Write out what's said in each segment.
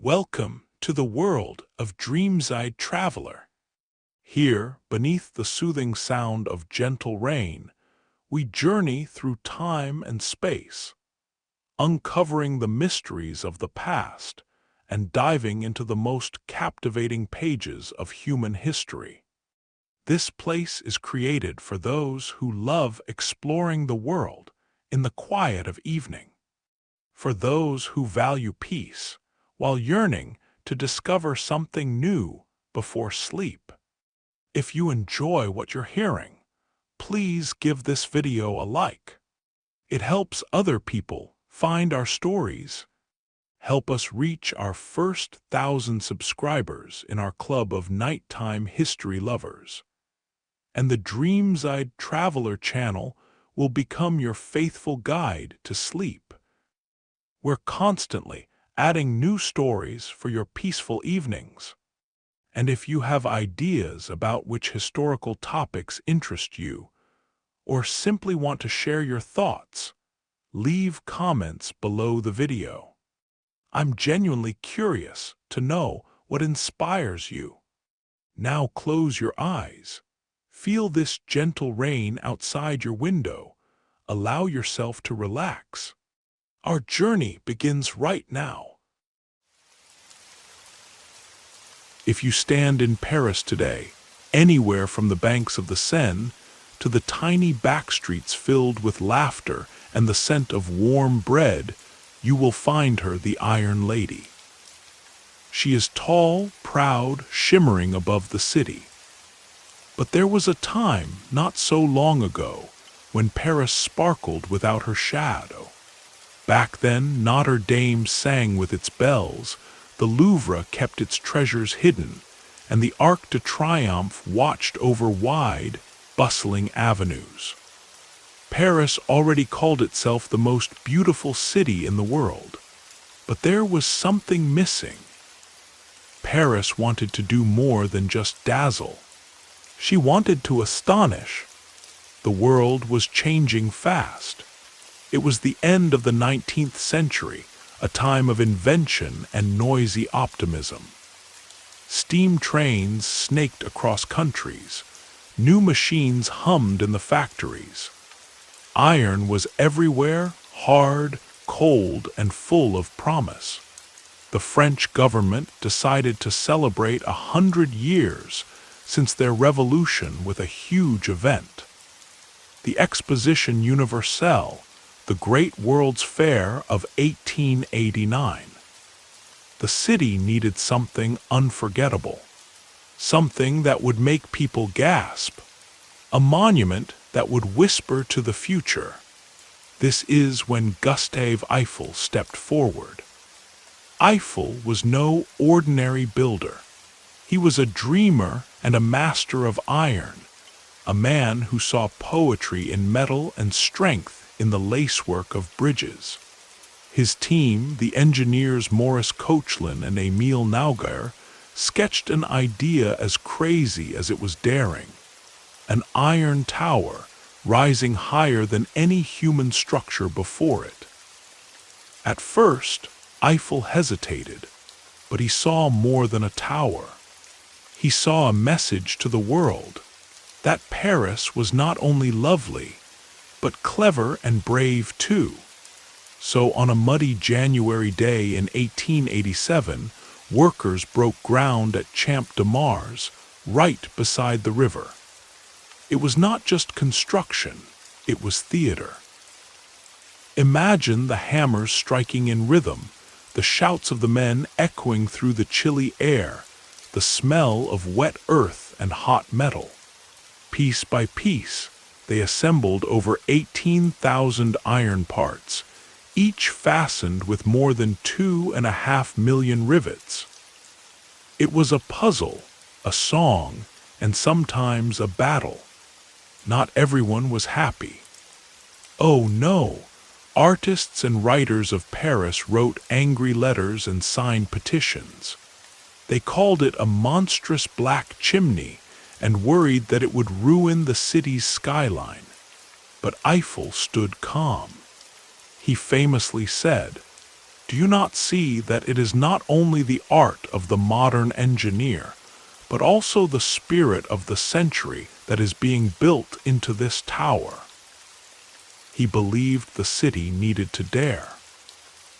Welcome to the world of Dreamside Traveler. Here, beneath the soothing sound of gentle rain, we journey through time and space, uncovering the mysteries of the past and diving into the most captivating pages of human history. This place is created for those who love exploring the world in the quiet of evening, for those who value peace while yearning to discover something new before sleep. If you enjoy what you're hearing, please give this video a like. It helps other people find our stories. Help us reach our first 1,000 subscribers in our club of nighttime history lovers. And the Dreamside Traveler channel will become your faithful guide to sleep. We're constantly adding new stories for your peaceful evenings. And if you have ideas about which historical topics interest you, or simply want to share your thoughts, leave comments below the video. I'm genuinely curious to know what inspires you. Now close your eyes. Feel this gentle rain outside your window. Allow yourself to relax. Our journey begins right now. If you stand in Paris today, anywhere from the banks of the Seine to the tiny backstreets filled with laughter and the scent of warm bread, you will find her the Iron Lady. She is tall, proud, shimmering above the city. But there was a time not so long ago when Paris sparkled without her shadow. Back then, Notre Dame sang with its bells, the Louvre kept its treasures hidden, and the Arc de Triomphe watched over wide, bustling avenues. Paris already called itself the most beautiful city in the world, but there was something missing. Paris wanted to do more than just dazzle. She wanted to astonish. The world was changing fast. It was the end of the 19th century, a time of invention and noisy optimism. Steam trains snaked across countries. New machines hummed in the factories. Iron was everywhere, hard, cold, and full of promise. The French government decided to celebrate 100 years since their revolution with a huge event. The Exposition Universelle, the Great World's Fair of 1889. The city needed something unforgettable, something that would make people gasp, a monument that would whisper to the future. This is when Gustave Eiffel stepped forward. Eiffel was no ordinary builder. He was a dreamer and a master of iron, a man who saw poetry in metal and strength in the lacework of bridges. His team, the engineers Maurice Koechlin and Émile Nauger, sketched an idea as crazy as it was daring: an iron tower rising higher than any human structure before it. At first, Eiffel hesitated, but he saw more than a tower. He saw a message to the world, that Paris was not only lovely, but clever and brave too. So on a muddy January day in 1887, workers broke ground at Champ de Mars, right beside the river. It was not just construction, it was theater. Imagine the hammers striking in rhythm, the shouts of the men echoing through the chilly air, the smell of wet earth and hot metal. Piece by piece, they assembled over 18,000 iron parts, each fastened with more than 2.5 million rivets. It was a puzzle, a song, and sometimes a battle. Not everyone was happy. Oh no! Artists and writers of Paris wrote angry letters and signed petitions. They called it a monstrous black chimney and worried that it would ruin the city's skyline. But Eiffel stood calm. He famously said, Do you not see that it is not only the art of the modern engineer, but also the spirit of the century that is being built into this tower? He believed the city needed to dare.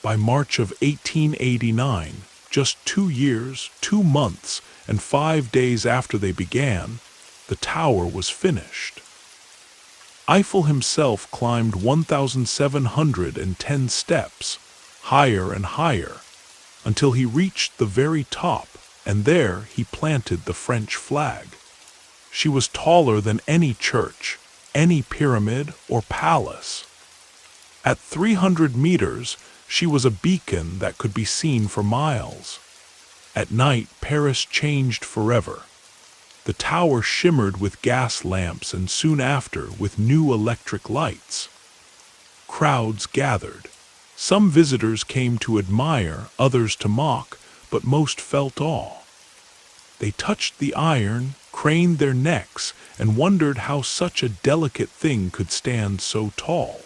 By March of 1889, just 2 years, 2 months, and 5 days after they began, the tower was finished. Eiffel himself climbed 1,710 steps, higher and higher, until he reached the very top, and there he planted the French flag. She was taller than any church, any pyramid or palace. At 300 meters, she was a beacon that could be seen for miles. At night, Paris changed forever. The tower shimmered with gas lamps and soon after with new electric lights. Crowds gathered. Some visitors came to admire, others to mock, but most felt awe. They touched the iron, craned their necks, and wondered how such a delicate thing could stand so tall.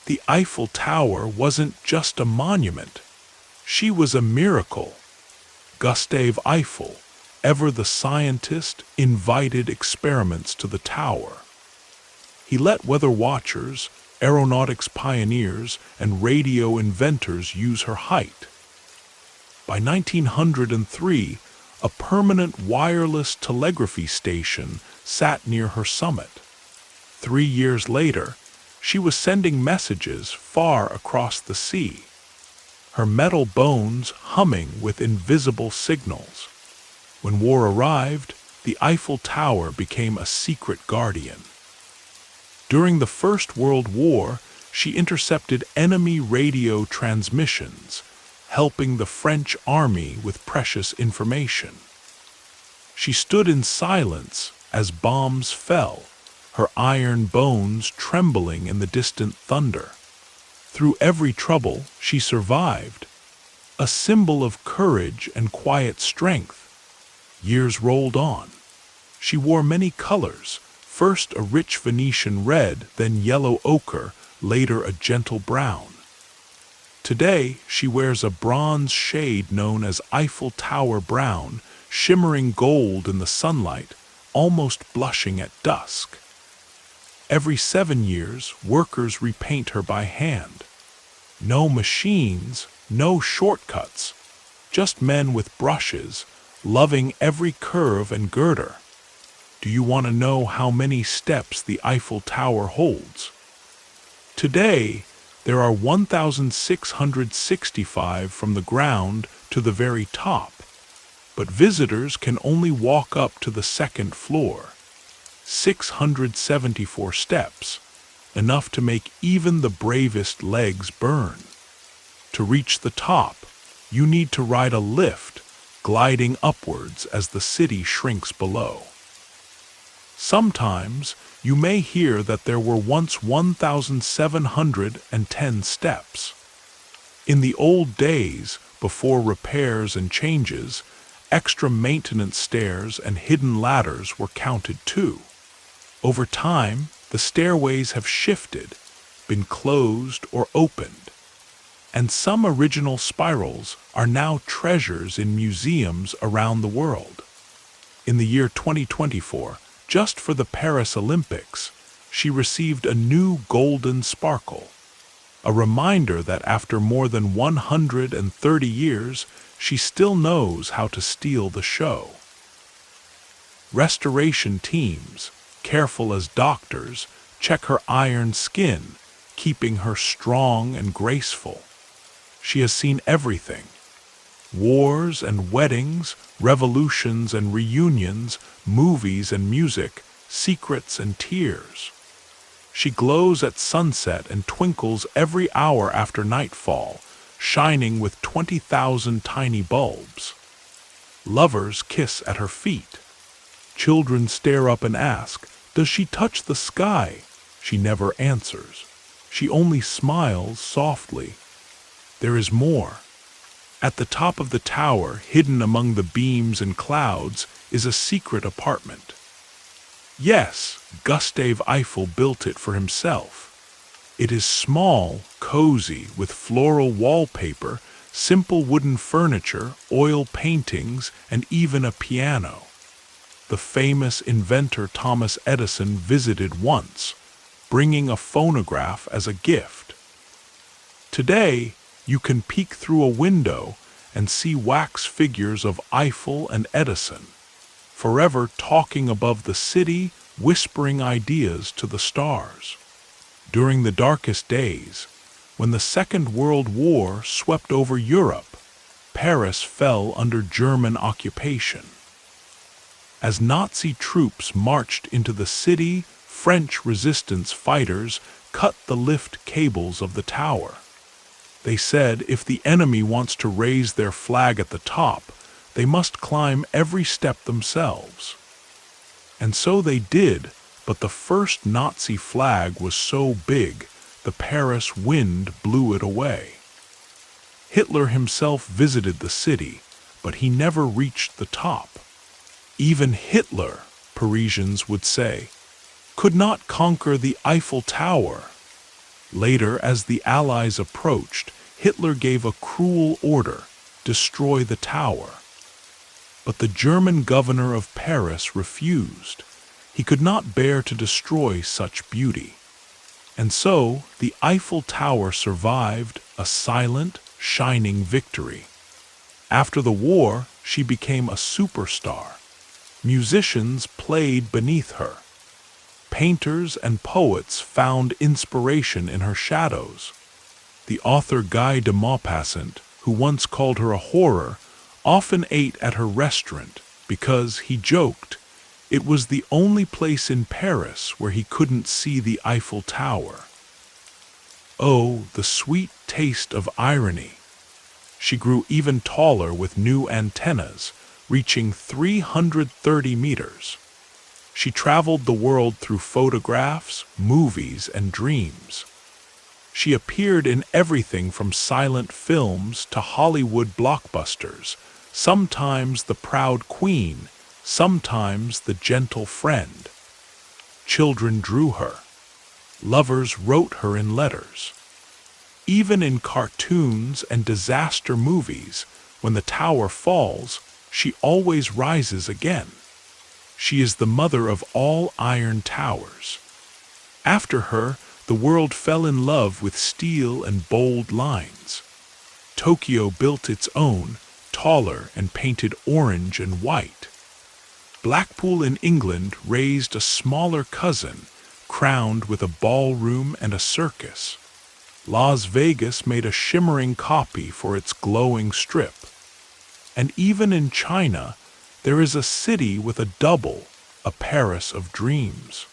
The Eiffel Tower wasn't just a monument. She was a miracle. Gustave Eiffel, ever the scientist, invited experiments to the tower. He let weather watchers, aeronautics pioneers, and radio inventors use her height. By 1903, a permanent wireless telegraphy station sat near her summit. 3 years later, she was sending messages far across the sea, her metal bones humming with invisible signals. When war arrived, the Eiffel Tower became a secret guardian. During the First World War, she intercepted enemy radio transmissions, helping the French army with precious information. She stood in silence as bombs fell, her iron bones trembling in the distant thunder. Through every trouble, she survived, a symbol of courage and quiet strength. Years rolled on. She wore many colors, first a rich Venetian red, then yellow ochre, later a gentle brown. Today, she wears a bronze shade known as Eiffel Tower brown, shimmering gold in the sunlight, almost blushing at dusk. Every 7 years, workers repaint her by hand. No machines, no shortcuts, just men with brushes, loving every curve and girder. Do you want to know how many steps the Eiffel Tower holds? Today, there are 1,665 from the ground to the very top, but visitors can only walk up to the second floor. 674 steps, enough to make even the bravest legs burn. To reach the top, you need to ride a lift, gliding upwards as the city shrinks below. Sometimes you may hear that there were once 1,710 steps. In the old days, before repairs and changes, extra maintenance stairs and hidden ladders were counted too. Over time, the stairways have shifted, been closed or opened, and some original spirals are now treasures in museums around the world. In the year 2024, just for the Paris Olympics, she received a new golden sparkle, a reminder that after more than 130 years, she still knows how to steal the show. Restoration teams, careful as doctors, check her iron skin, keeping her strong and graceful. She has seen everything: wars and weddings, revolutions and reunions, movies and music, secrets and tears. She glows at sunset and twinkles every hour after nightfall, shining with 20,000 tiny bulbs. Lovers kiss at her feet. Children stare up and ask, "Does she touch the sky?" She never answers. She only smiles softly. There is more. At the top of the tower, hidden among the beams and clouds, is a secret apartment. Yes, Gustave Eiffel built it for himself. It is small, cozy, with floral wallpaper, simple wooden furniture, oil paintings, and even a piano. The famous inventor Thomas Edison visited once, bringing a phonograph as a gift. Today, you can peek through a window and see wax figures of Eiffel and Edison, forever talking above the city, whispering ideas to the stars. During the darkest days, when the Second World War swept over Europe, Paris fell under German occupation. As Nazi troops marched into the city, French resistance fighters cut the lift cables of the tower. They said if the enemy wants to raise their flag at the top, they must climb every step themselves. And so they did, but the first Nazi flag was so big, the Paris wind blew it away. Hitler himself visited the city, but he never reached the top. Even Hitler, Parisians would say, could not conquer the Eiffel Tower. Later, as the Allies approached, Hitler gave a cruel order: destroy the tower. But the German governor of Paris refused. He could not bear to destroy such beauty. And so, the Eiffel Tower survived, a silent, shining victory. After the war, she became a superstar. Musicians played beneath her. Painters and poets found inspiration in her shadows. The author Guy de Maupassant, who once called her a horror, often ate at her restaurant because, he joked, it was the only place in Paris where he couldn't see the Eiffel Tower. Oh, the sweet taste of irony! She grew even taller with new antennas, reaching 330 meters. She traveled the world through photographs, movies, and dreams. She appeared in everything from silent films to Hollywood blockbusters, sometimes the proud queen, sometimes the gentle friend. Children drew her. Lovers wrote her in letters. Even in cartoons and disaster movies, when the tower falls, she always rises again. She is the mother of all iron towers. After her, the world fell in love with steel and bold lines. Tokyo built its own, taller and painted orange and white. Blackpool in England raised a smaller cousin, crowned with a ballroom and a circus. Las Vegas made a shimmering copy for its glowing strip. And even in China, there is a city with a double, a Paris of dreams.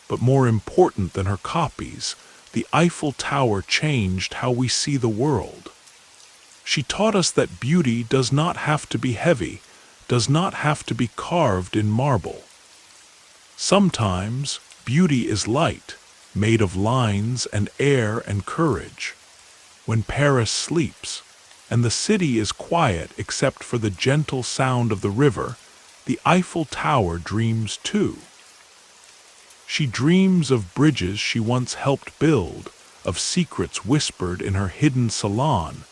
But more important than her copies, the Eiffel Tower changed how we see the world. She taught us that beauty does not have to be heavy, does not have to be carved in marble. Sometimes, beauty is light, made of lines and air and courage. When Paris sleeps, and the city is quiet except for the gentle sound of the river, the Eiffel Tower dreams too. She dreams of bridges she once helped build, of secrets whispered in her hidden salon,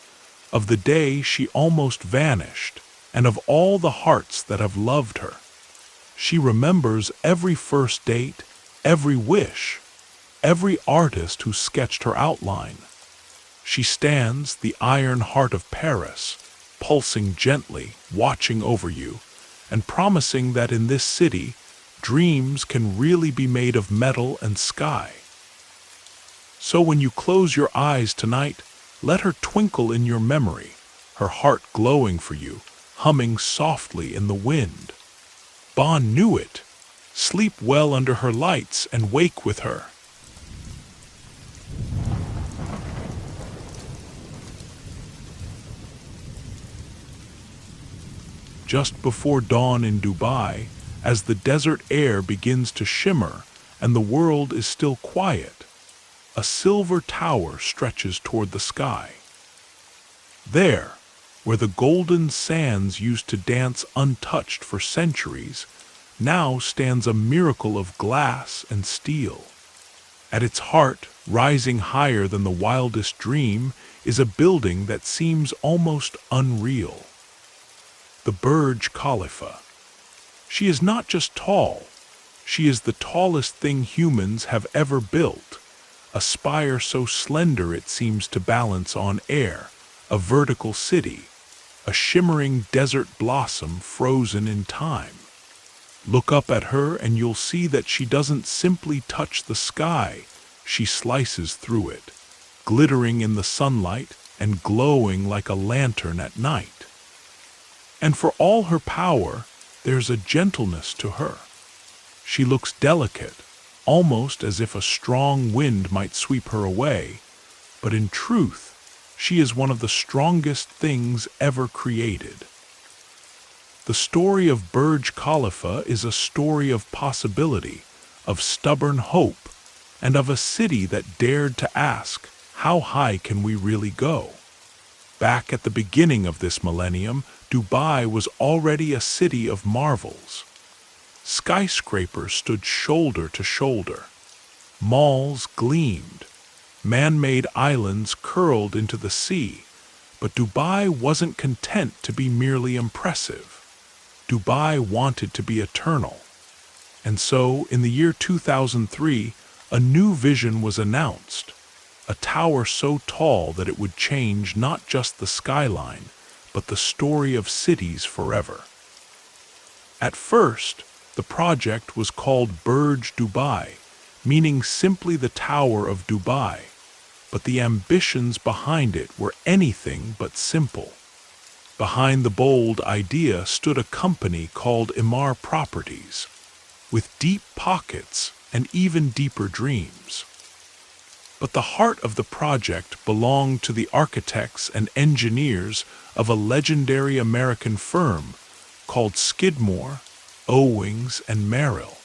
of the day she almost vanished, and of all the hearts that have loved her. She remembers every first date, every wish, every artist who sketched her outline. She stands, the iron heart of Paris, pulsing gently, watching over you, and promising that in this city, dreams can really be made of metal and sky. So when you close your eyes tonight, let her twinkle in your memory, her heart glowing for you, humming softly in the wind. Bon Nuit! Sleep well under her lights and wake with her. Just before dawn in Dubai, as the desert air begins to shimmer and the world is still quiet, a silver tower stretches toward the sky. There, where the golden sands used to dance untouched for centuries, now stands a miracle of glass and steel. At its heart, rising higher than the wildest dream, is a building that seems almost unreal. The Burj Khalifa. She is not just tall, she is the tallest thing humans have ever built, a spire so slender it seems to balance on air, a vertical city, a shimmering desert blossom frozen in time. Look up at her and you'll see that she doesn't simply touch the sky, she slices through it, glittering in the sunlight and glowing like a lantern at night. And for all her power, there's a gentleness to her. She looks delicate, almost as if a strong wind might sweep her away, but in truth, she is one of the strongest things ever created. The story of Burj Khalifa is a story of possibility, of stubborn hope, and of a city that dared to ask, how high can we really go? Back at the beginning of this millennium, Dubai was already a city of marvels. Skyscrapers stood shoulder to shoulder. Malls gleamed. Man-made islands curled into the sea. But Dubai wasn't content to be merely impressive. Dubai wanted to be eternal. And so, in the year 2003, a new vision was announced. A tower so tall that it would change not just the skyline, but the story of cities forever. At first, the project was called Burj Dubai, meaning simply the Tower of Dubai, but the ambitions behind it were anything but simple. Behind the bold idea stood a company called Emaar Properties, with deep pockets and even deeper dreams. But the heart of the project belonged to the architects and engineers of a legendary American firm called Skidmore, Owings and Merrill.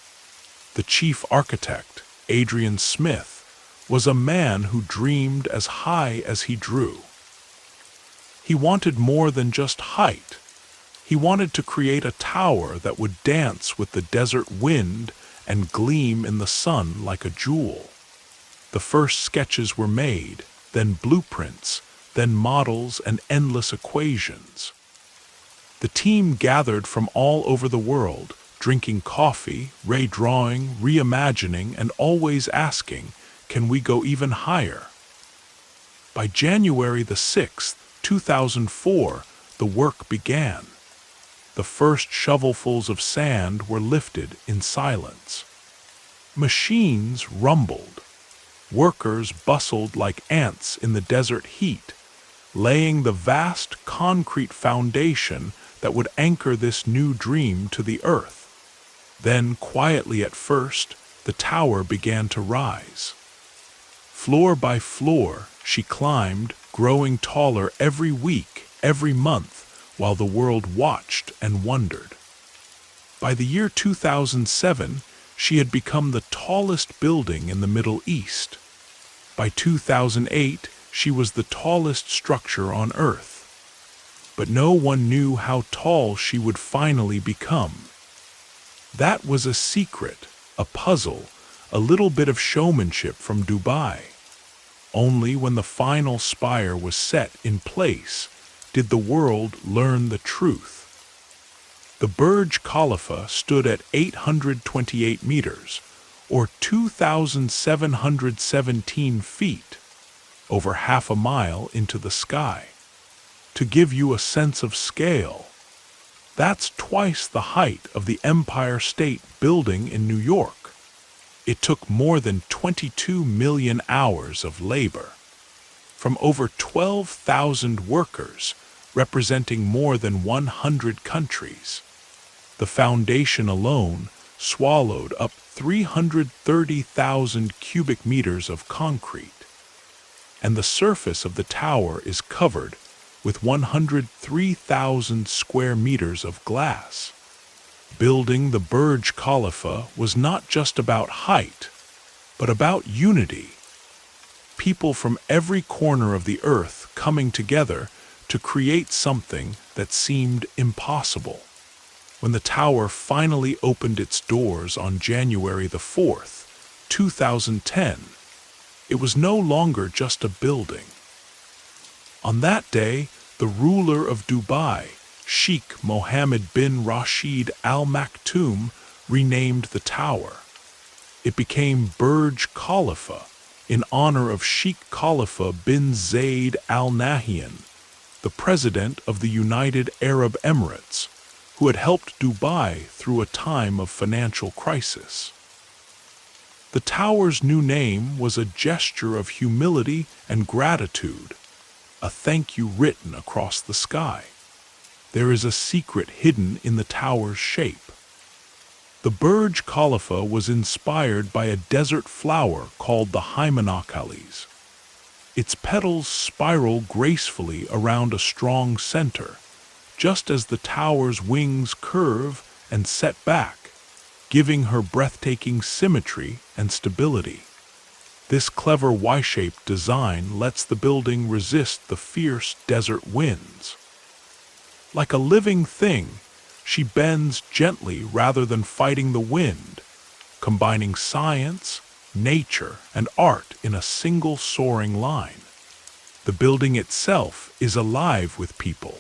The chief architect, Adrian Smith, was a man who dreamed as high as he drew. He wanted more than just height. He wanted to create a tower that would dance with the desert wind and gleam in the sun like a jewel. The first sketches were made, then blueprints, then models and endless equations. The team gathered from all over the world, drinking coffee, re-drawing, reimagining, and always asking, can we go even higher? By January the 6th, 2004, the work began. The first shovelfuls of sand were lifted in silence. Machines rumbled. Workers bustled like ants in the desert heat, laying the vast concrete foundation that would anchor this new dream to the earth. Then, quietly at first, the tower began to rise. Floor by floor, she climbed, growing taller every week, every month, while the world watched and wondered. By the year 2007, she had become the tallest building in the Middle East. By 2008, she was the tallest structure on Earth. But no one knew how tall she would finally become. That was a secret, a puzzle, a little bit of showmanship from Dubai. Only when the final spire was set in place did the world learn the truth. The Burj Khalifa stood at 828 meters, or 2,717 feet, over half a mile into the sky. To give you a sense of scale, that's twice the height of the Empire State Building in New York. It took more than 22 million hours of labor, from over 12,000 workers, representing more than 100 countries. The foundation alone swallowed up 330,000 cubic meters of concrete, and the surface of the tower is covered with 103,000 square meters of glass. Building the Burj Khalifa was not just about height, but about unity. People from every corner of the earth coming together to create something that seemed impossible. When the tower finally opened its doors on January the 4th, 2010, It was no longer just a building. On that day, the ruler of Dubai, Sheikh Mohammed bin Rashid Al Maktoum, renamed the tower. It became Burj Khalifa, in honor of Sheikh Khalifa bin Zayed Al Nahyan, the president of the United Arab Emirates, who had helped Dubai through a time of financial crisis. The tower's new name was a gesture of humility and gratitude, a thank you written across the sky. There is a secret hidden in the tower's shape. The Burj Khalifa was inspired by a desert flower called the hymenocallis. Its petals spiral gracefully around a strong center, just as the tower's wings curve and set back, giving her breathtaking symmetry and stability. This clever Y-shaped design lets the building resist the fierce desert winds. Like a living thing, she bends gently rather than fighting the wind, combining science, nature, and art in a single soaring line. The building itself is alive with people.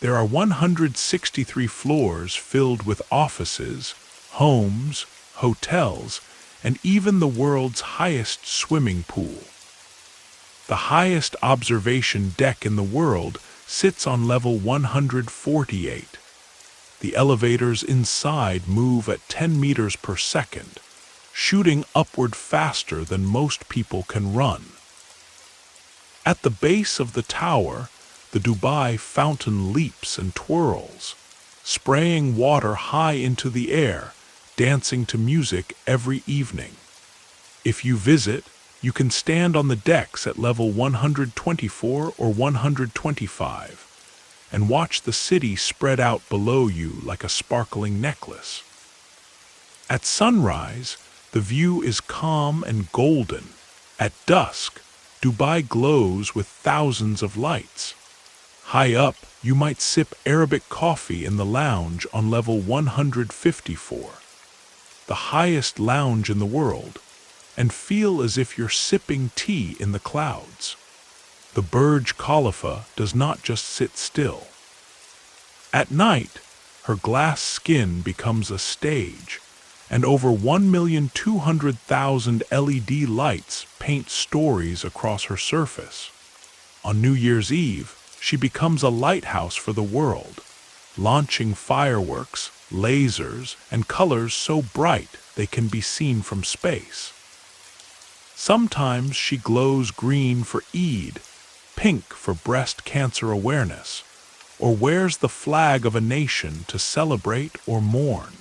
There are 163 floors filled with offices, homes, hotels, and even the world's highest swimming pool. The highest observation deck in the world sits on level 148. The elevators inside move at 10 meters per second, shooting upward faster than most people can run. At the base of the tower, the Dubai fountain leaps and twirls, spraying water high into the air, dancing to music every evening. If you visit, you can stand on the decks at level 124 or 125 and watch the city spread out below you like a sparkling necklace. At sunrise, the view is calm and golden. At dusk, Dubai glows with thousands of lights. High up, you might sip Arabic coffee in the lounge on level 154, the highest lounge in the world, and feel as if you're sipping tea in the clouds. The Burj Khalifa does not just sit still. At night, her glass skin becomes a stage, and over 1,200,000 LED lights paint stories across her surface. On New Year's Eve, she becomes a lighthouse for the world, launching fireworks, lasers, and colors so bright they can be seen from space. Sometimes she glows green for Eid, pink for breast cancer awareness, or wears the flag of a nation to celebrate or mourn.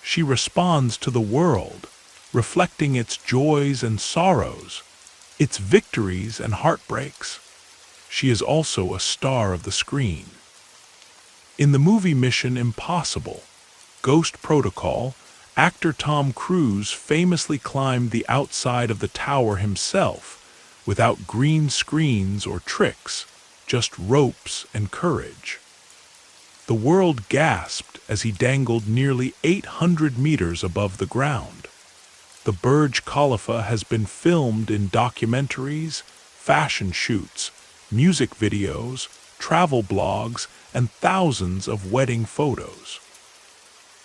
She responds to the world, reflecting its joys and sorrows, its victories and heartbreaks. She is also a star of the screen. In the movie Mission Impossible, Ghost Protocol, actor Tom Cruise famously climbed the outside of the tower himself, without green screens or tricks, just ropes and courage. The world gasped as he dangled nearly 800 meters above the ground. The Burj Khalifa has been filmed in documentaries, fashion shoots, music videos, travel blogs, and thousands of wedding photos.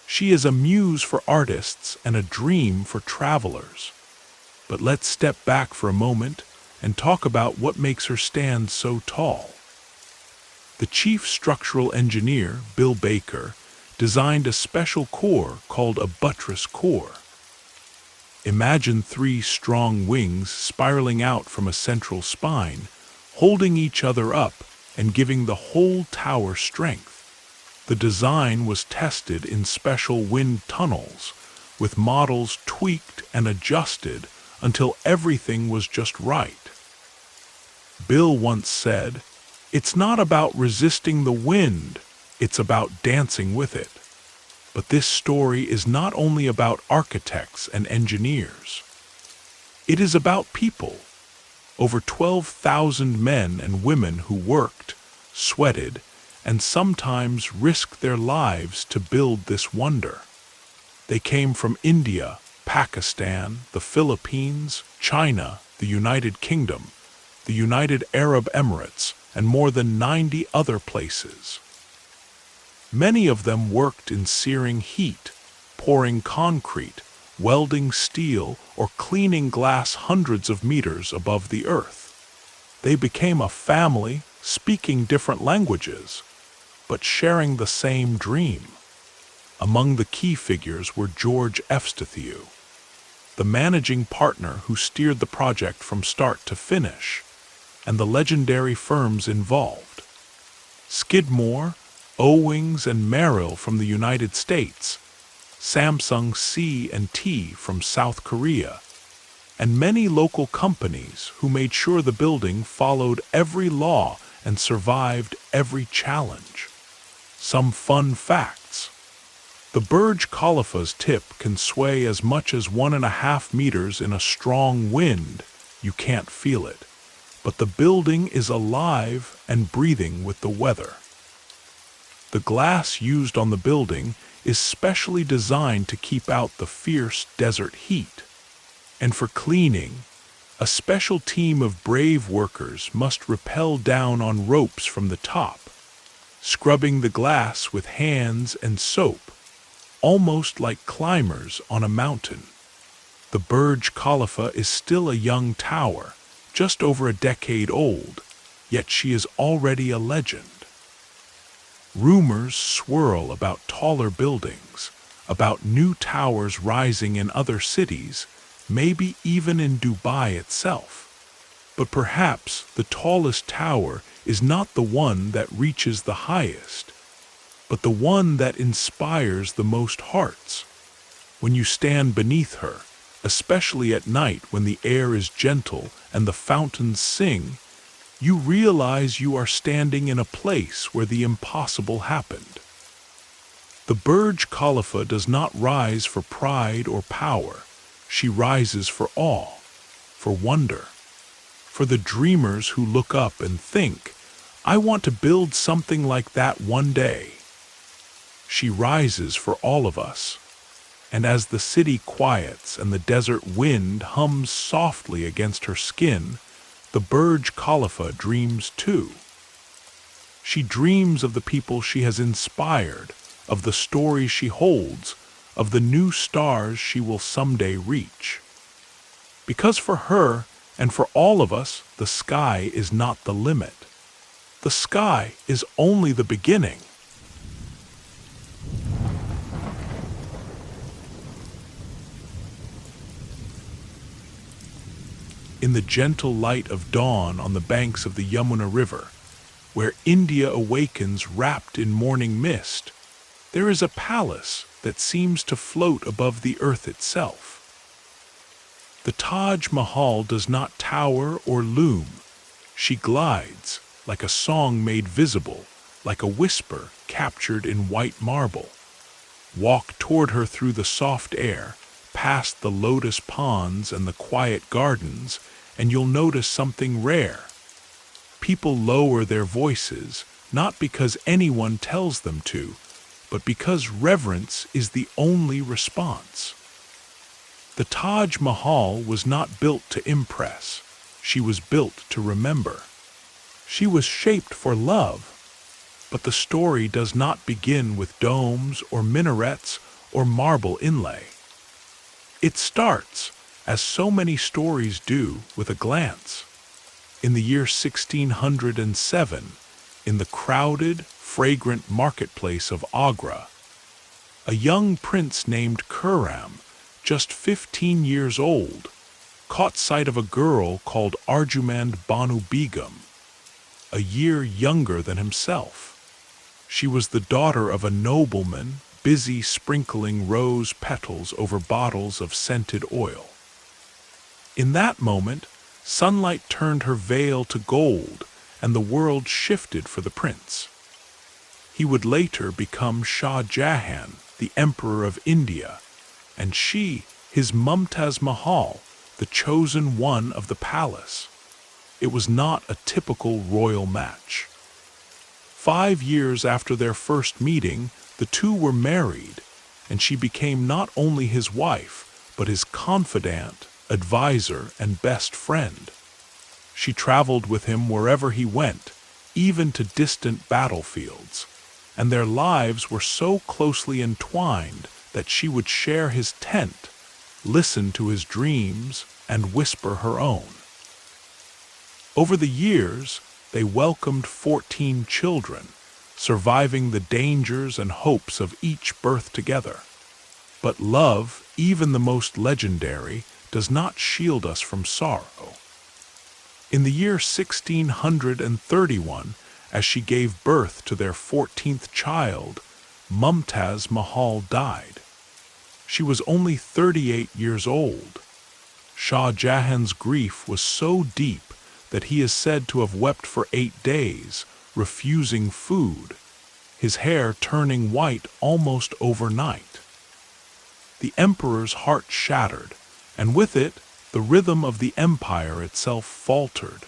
She is a muse for artists and a dream for travelers. But let's step back for a moment and talk about what makes her stand so tall. The chief structural engineer, Bill Baker, designed a special core called a buttress core. Imagine 3 strong wings spiraling out from a central spine, holding each other up and giving the whole tower strength. The design was tested in special wind tunnels, with models tweaked and adjusted until everything was just right. Bill once said, "It's not about resisting the wind, it's about dancing with it." But this story is not only about architects and engineers. It is about people. Over 12,000 men and women who worked, sweated, and sometimes risked their lives to build this wonder. They came from India, Pakistan, the Philippines, China, the United Kingdom, the United Arab Emirates, and more than 90 other places. Many of them worked in searing heat, pouring concrete, welding steel, or cleaning glass hundreds of meters above the earth. They became a family, speaking different languages, but sharing the same dream. Among the key figures were George Efstathiou, the managing partner who steered the project from start to finish, and the legendary firms involved. Skidmore, Owings and Merrill from the United States, Samsung C&T from South Korea, and many local companies who made sure the building followed every law and survived every challenge. Some fun facts. The Burj Khalifa's tip can sway as much as 1.5 meters in a strong wind. You can't feel it, but the building is alive and breathing with the weather. The glass used on the building is specially designed to keep out the fierce desert heat. And for cleaning, a special team of brave workers must rappel down on ropes from the top, scrubbing the glass with hands and soap, almost like climbers on a mountain. The Burj Khalifa is still a young tower, just over a decade old, yet she is already a legend. Rumors swirl about taller buildings, about new towers rising in other cities, maybe even in Dubai itself. But perhaps the tallest tower is not the one that reaches the highest, but the one that inspires the most hearts. When you stand beneath her, especially at night when the air is gentle and the fountains sing, you realize you are standing in a place where the impossible happened. The Burj Khalifa does not rise for pride or power. She rises for awe, for wonder, for the dreamers who look up and think, "I want to build something like that one day." She rises for all of us. And as the city quiets and the desert wind hums softly against her skin, the Burj Khalifa dreams too. She dreams of the people she has inspired, of the stories she holds, of the new stars she will someday reach. Because for her, and for all of us, the sky is not the limit. The sky is only the beginning. In the gentle light of dawn on the banks of the Yamuna River, where India awakens wrapped in morning mist, there is a palace that seems to float above the earth itself. The Taj Mahal does not tower or loom. She glides, like a song made visible, like a whisper captured in white marble. Walk toward her through the soft air, past the lotus ponds and the quiet gardens, and you'll notice something rare. People lower their voices, not because anyone tells them to, but because reverence is the only response. The Taj Mahal was not built to impress. She was built to remember. She was shaped for love. But the story does not begin with domes or minarets or marble inlay. It starts, as so many stories do, with a glance. In the year 1607, in the crowded, fragrant marketplace of Agra, a young prince named Khurram, just 15 years old, caught sight of a girl called Arjumand Banu Begum, a year younger than himself. She was the daughter of a nobleman busy sprinkling rose petals over bottles of scented oil. In that moment, sunlight turned her veil to gold, and the world shifted for the prince. He would later become Shah Jahan, the Emperor of India, and she, his Mumtaz Mahal, the chosen one of the palace. It was not a typical royal match. 5 years after their first meeting, the two were married, and she became not only his wife, but his confidant, advisor, and best friend. She traveled with him wherever he went, even to distant battlefields, and their lives were so closely entwined that she would share his tent, listen to his dreams, and whisper her own. Over the years, they welcomed 14 children, surviving the dangers and hopes of each birth together. But love, even the most legendary, does not shield us from sorrow. In the year 1631, as she gave birth to their 14th child, Taj Mahal died. She was only 38 years old. Shah Jahan's grief was so deep that he is said to have wept for 8 days, refusing food, his hair turning white almost overnight. The emperor's heart shattered, and with it, the rhythm of the empire itself faltered.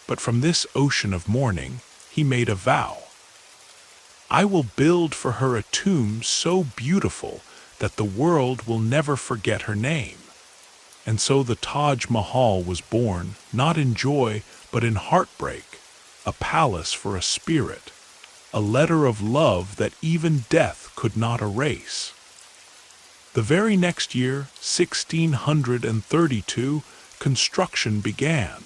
But from this ocean of mourning, he made a vow. I will build for her a tomb so beautiful that the world will never forget her name. And so the Taj Mahal was born, not in joy, but in heartbreak, a palace for a spirit, a letter of love that even death could not erase. The very next year, 1632, construction began.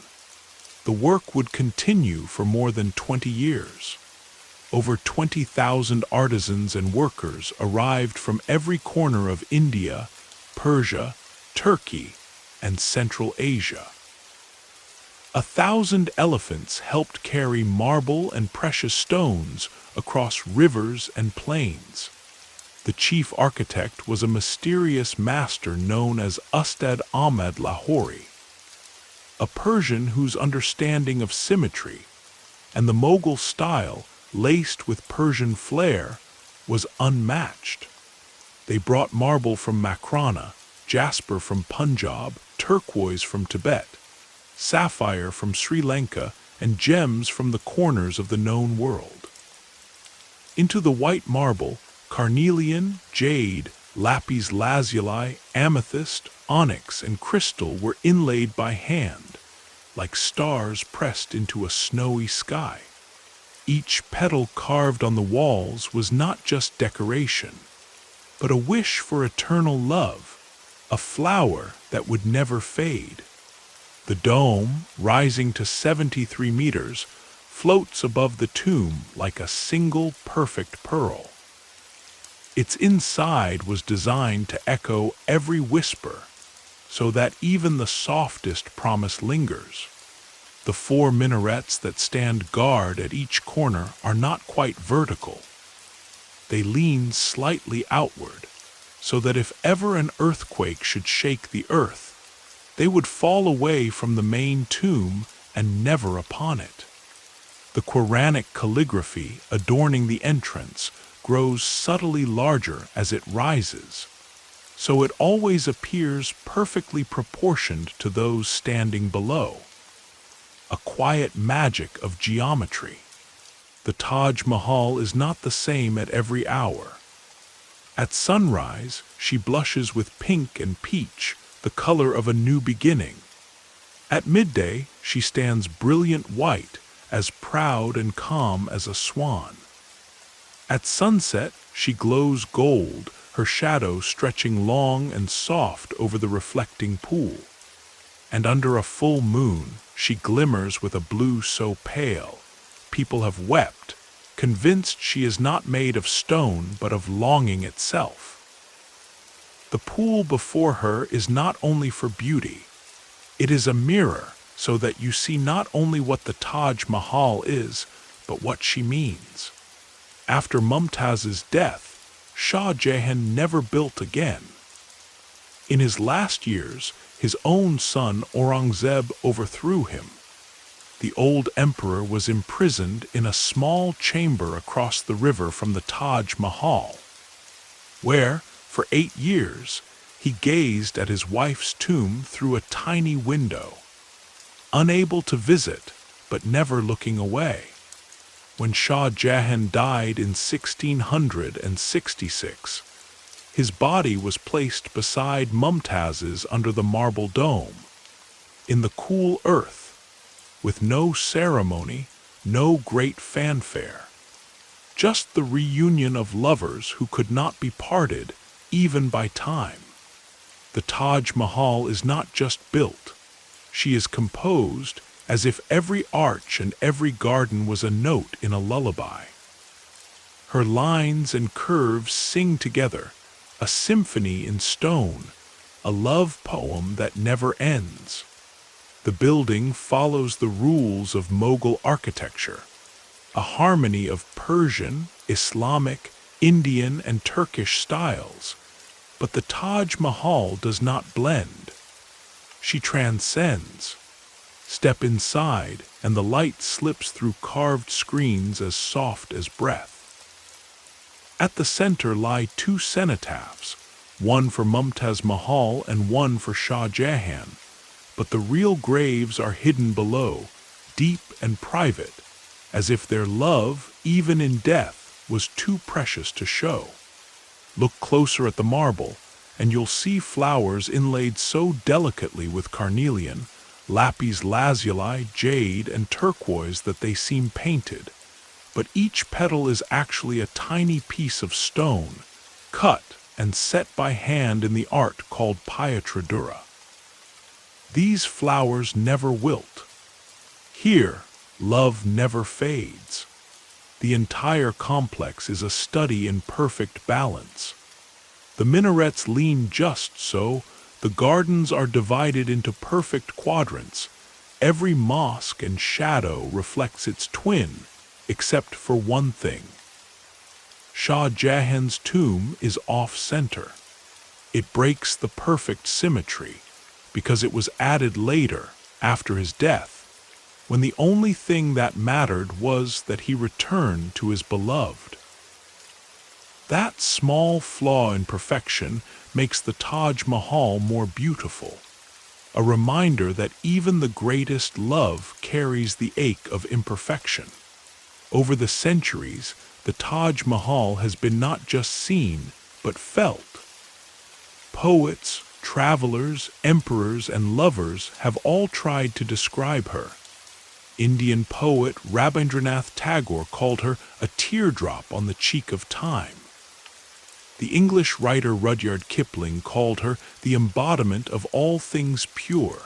The work would continue for more than 20 years. Over 20,000 artisans and workers arrived from every corner of India, Persia, Turkey, and Central Asia. 1,000 elephants helped carry marble and precious stones across rivers and plains. The chief architect was a mysterious master known as Ustad Ahmed Lahori, a Persian whose understanding of symmetry and the Mughal style, laced with Persian flair, was unmatched. They brought marble from Makrana, jasper from Punjab, turquoise from Tibet, sapphire from Sri Lanka, and gems from the corners of the known world. Into the white marble, carnelian, jade, lapis lazuli, amethyst, onyx, and crystal were inlaid by hand, like stars pressed into a snowy sky. Each petal carved on the walls was not just decoration, but a wish for eternal love, a flower that would never fade. The dome, rising to 73 meters, floats above the tomb like a single perfect pearl. Its inside was designed to echo every whisper, so that even the softest promise lingers. The 4 minarets that stand guard at each corner are not quite vertical. They lean slightly outward, so that if ever an earthquake should shake the earth, they would fall away from the main tomb and never upon it. The Quranic calligraphy adorning the entrance grows subtly larger as it rises, so it always appears perfectly proportioned to those standing below. A quiet magic of geometry. The Taj Mahal is not the same at every hour. At sunrise, she blushes with pink and peach, the color of a new beginning. At midday, she stands brilliant white, as proud and calm as a swan. At sunset, she glows gold, her shadow stretching long and soft over the reflecting pool. And under a full moon, she glimmers with a blue so pale, people have wept, convinced she is not made of stone but of longing itself. The pool before her is not only for beauty, it is a mirror so that you see not only what the Taj Mahal is, but what she means. After Mumtaz's death, Shah Jahan never built again. In his last years, his own son Aurangzeb overthrew him. The old emperor was imprisoned in a small chamber across the river from the Taj Mahal, where, for 8 years, he gazed at his wife's tomb through a tiny window, unable to visit, but never looking away. When Shah Jahan died in 1666, His body was placed beside Mumtaz's under the marble dome, in the cool earth, with no ceremony, no great fanfare. Just the reunion of lovers who could not be parted, even by time. The Taj Mahal is not just built. She is composed as if every arch and every garden was a note in a lullaby. Her lines and curves sing together, a symphony in stone, a love poem that never ends. The building follows the rules of Mughal architecture, a harmony of Persian, Islamic, Indian, and Turkish styles. But the Taj Mahal does not blend. She transcends. Step inside, and the light slips through carved screens as soft as breath. At the center lie two cenotaphs, one for Mumtaz Mahal and one for Shah Jahan, but the real graves are hidden below, deep and private, as if their love, even in death, was too precious to show. Look closer at the marble, and you'll see flowers inlaid so delicately with carnelian, lapis lazuli, jade, and turquoise that they seem painted. But each petal is actually a tiny piece of stone, cut and set by hand in the art called Petra. These flowers never wilt. Here, love never fades. The entire complex is a study in perfect balance. The minarets lean just so, the gardens are divided into perfect quadrants. Every mosque and shadow reflects its twin, except for one thing. Shah Jahan's tomb is off-center. It breaks the perfect symmetry, because it was added later, after his death, when the only thing that mattered was that he returned to his beloved. That small flaw in perfection makes the Taj Mahal more beautiful, a reminder that even the greatest love carries the ache of imperfection. Over the centuries, the Taj Mahal has been not just seen, but felt. Poets, travelers, emperors, and lovers have all tried to describe her. Indian poet Rabindranath Tagore called her a teardrop on the cheek of time. The English writer Rudyard Kipling called her the embodiment of all things pure.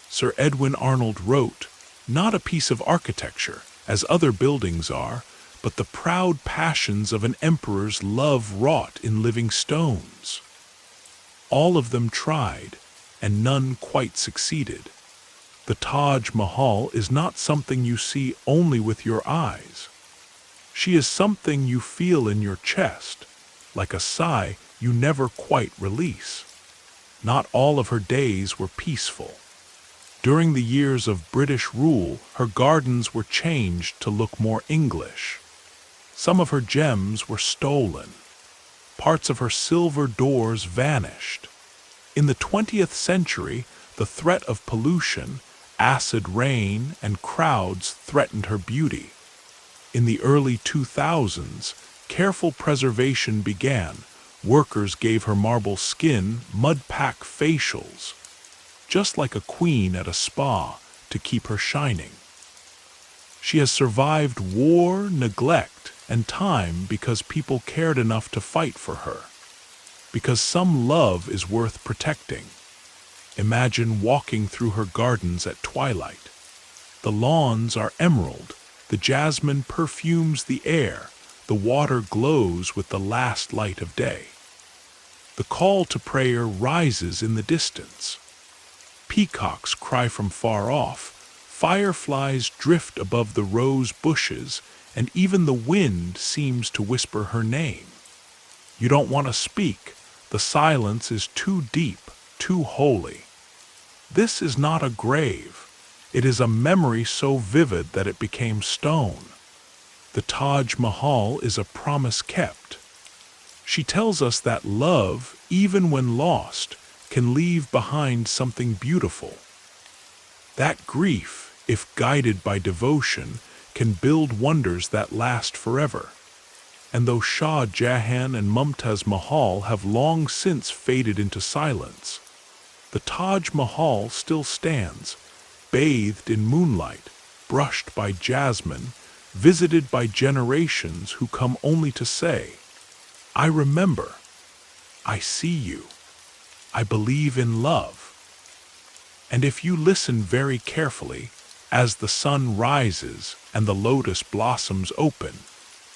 Sir Edwin Arnold wrote, "Not a piece of architecture, as other buildings are, but the proud passions of an emperor's love wrought in living stones." All of them tried, and none quite succeeded. The Taj Mahal is not something you see only with your eyes. She is something you feel in your chest, like a sigh you never quite release. Not all of her days were peaceful. During the years of British rule, her gardens were changed to look more English. Some of her gems were stolen. Parts of her silver doors vanished. In the 20th century, the threat of pollution, acid rain, and crowds threatened her beauty. In the early 2000s, careful preservation began. Workers gave her marble skin mud-pack facials, just like a queen at a spa, to keep her shining. She has survived war, neglect, and time because people cared enough to fight for her. Because some love is worth protecting. Imagine walking through her gardens at twilight. The lawns are emerald, the jasmine perfumes the air, the water glows with the last light of day. The call to prayer rises in the distance. Peacocks cry from far off, fireflies drift above the rose bushes, and even the wind seems to whisper her name. You don't want to speak. The silence is too deep, too holy. This is not a grave. It is a memory so vivid that it became stone. The Taj Mahal is a promise kept. She tells us that love, even when lost, can leave behind something beautiful. That grief, if guided by devotion, can build wonders that last forever. and though Shah Jahan and Mumtaz Mahal have long since faded into silence, the Taj Mahal still stands, bathed in moonlight, brushed by jasmine, visited by generations who come only to say, "I remember, I see you, I believe in love." And if you listen very carefully, as the sun rises and the lotus blossoms open,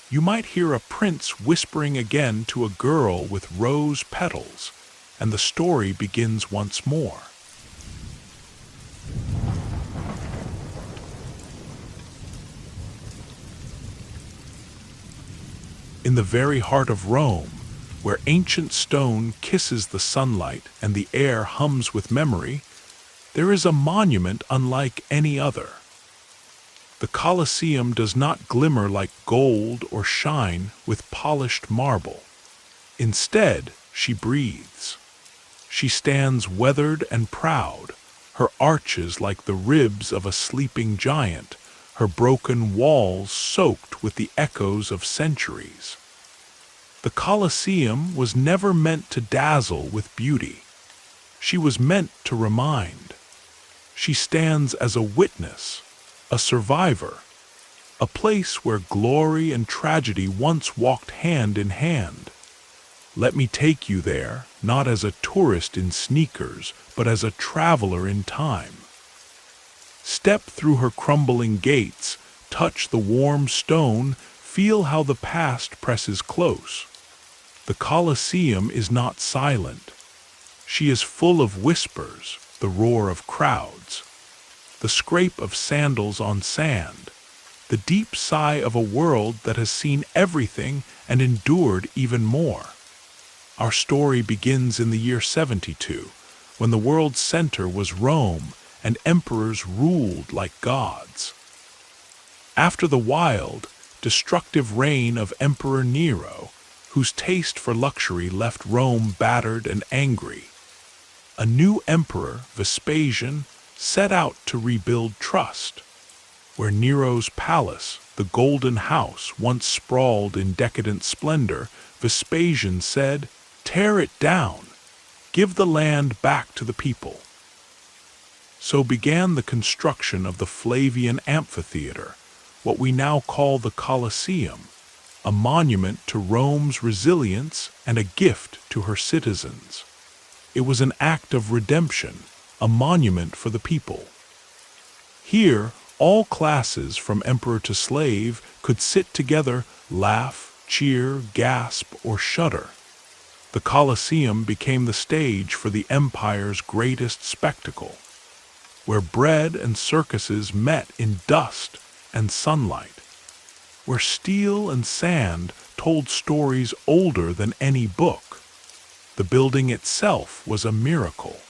you might hear a prince whispering again to a girl with rose petals, and the story begins once more. In the very heart of Rome, where ancient stone kisses the sunlight and the air hums with memory, there is a monument unlike any other. The Colosseum does not glimmer like gold or shine with polished marble. Instead, she breathes. She stands weathered and proud, her arches like the ribs of a sleeping giant, her broken walls soaked with the echoes of centuries. The Colosseum was never meant to dazzle with beauty. She was meant to remind. She stands as a witness, a survivor, a place where glory and tragedy once walked hand in hand. Let me take you there, not as a tourist in sneakers, but as a traveler in time. Step through her crumbling gates, touch the warm stone, feel how the past presses close. The Colosseum is not silent. She is full of whispers, the roar of crowds, the scrape of sandals on sand, the deep sigh of a world that has seen everything and endured even more. Our story begins in the year 72, when the world's center was Rome and emperors ruled like gods. After the wild, destructive reign of Emperor Nero, whose taste for luxury left Rome battered and angry, a new emperor, Vespasian, set out to rebuild trust. Where Nero's palace, the Golden House, once sprawled in decadent splendor, Vespasian said, "Tear it down, give the land back to the people." So began the construction of the Flavian Amphitheater, what we now call the Colosseum, a monument to Rome's resilience and a gift to her citizens. It was an act of redemption, a monument for the people. Here, all classes from emperor to slave could sit together, laugh, cheer, gasp, or shudder. The Colosseum became the stage for the empire's greatest spectacle, where bread and circuses met in dust and sunlight, where steel and sand told stories older than any book. The building itself was a miracle.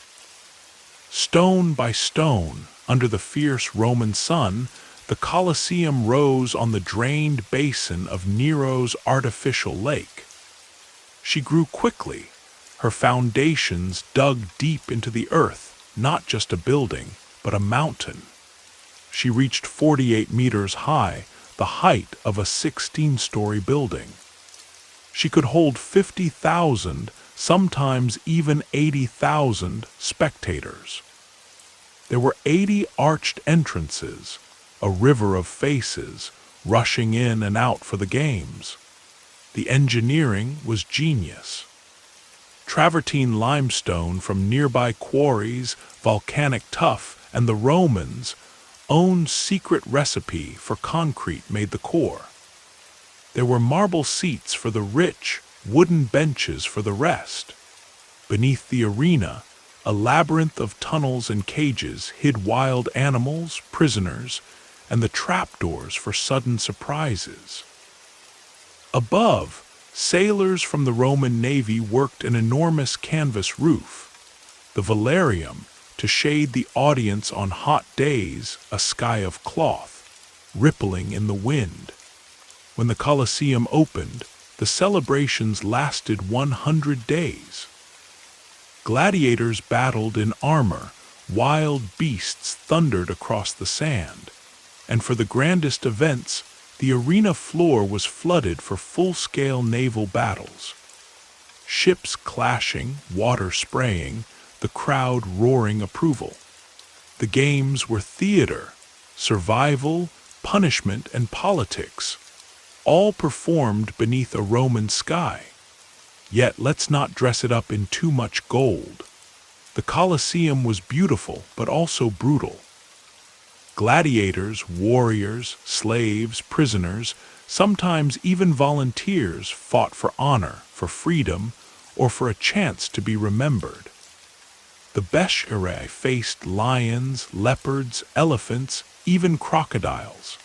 Stone by stone, under the fierce Roman sun, the Colosseum rose on the drained basin of Nero's artificial lake. She grew quickly, her foundations dug deep into the earth, not just a building, but a mountain. She reached 48 meters high, the height of a 16-story building. She could hold 50,000, sometimes even 80,000 spectators. There were 80 arched entrances, a river of faces, rushing in and out for the games. The engineering was genius. Travertine limestone from nearby quarries, volcanic tuff, and the Romans' own secret recipe for concrete made the core. There were marble seats for the rich, wooden benches for the rest. Beneath the arena, a labyrinth of tunnels and cages hid wild animals, prisoners, and the trapdoors for sudden surprises. Above, sailors from the Roman Navy worked an enormous canvas roof, the velarium, to shade the audience on hot days, a sky of cloth, rippling in the wind. When the Colosseum opened, the celebrations lasted 100 days. Gladiators battled in armor, wild beasts thundered across the sand, and for the grandest events, The arena floor was flooded for full-scale naval battles. Ships clashing, water spraying, the crowd roaring approval. The games were theater, survival, punishment, and politics, all performed beneath a Roman sky. Yet let's not dress it up in too much gold. The Colosseum was beautiful, but also brutal. Gladiators, warriors, slaves, prisoners, sometimes even volunteers fought for honor, for freedom, or for a chance to be remembered. The Bedtime faced lions, leopards, elephants, even crocodiles.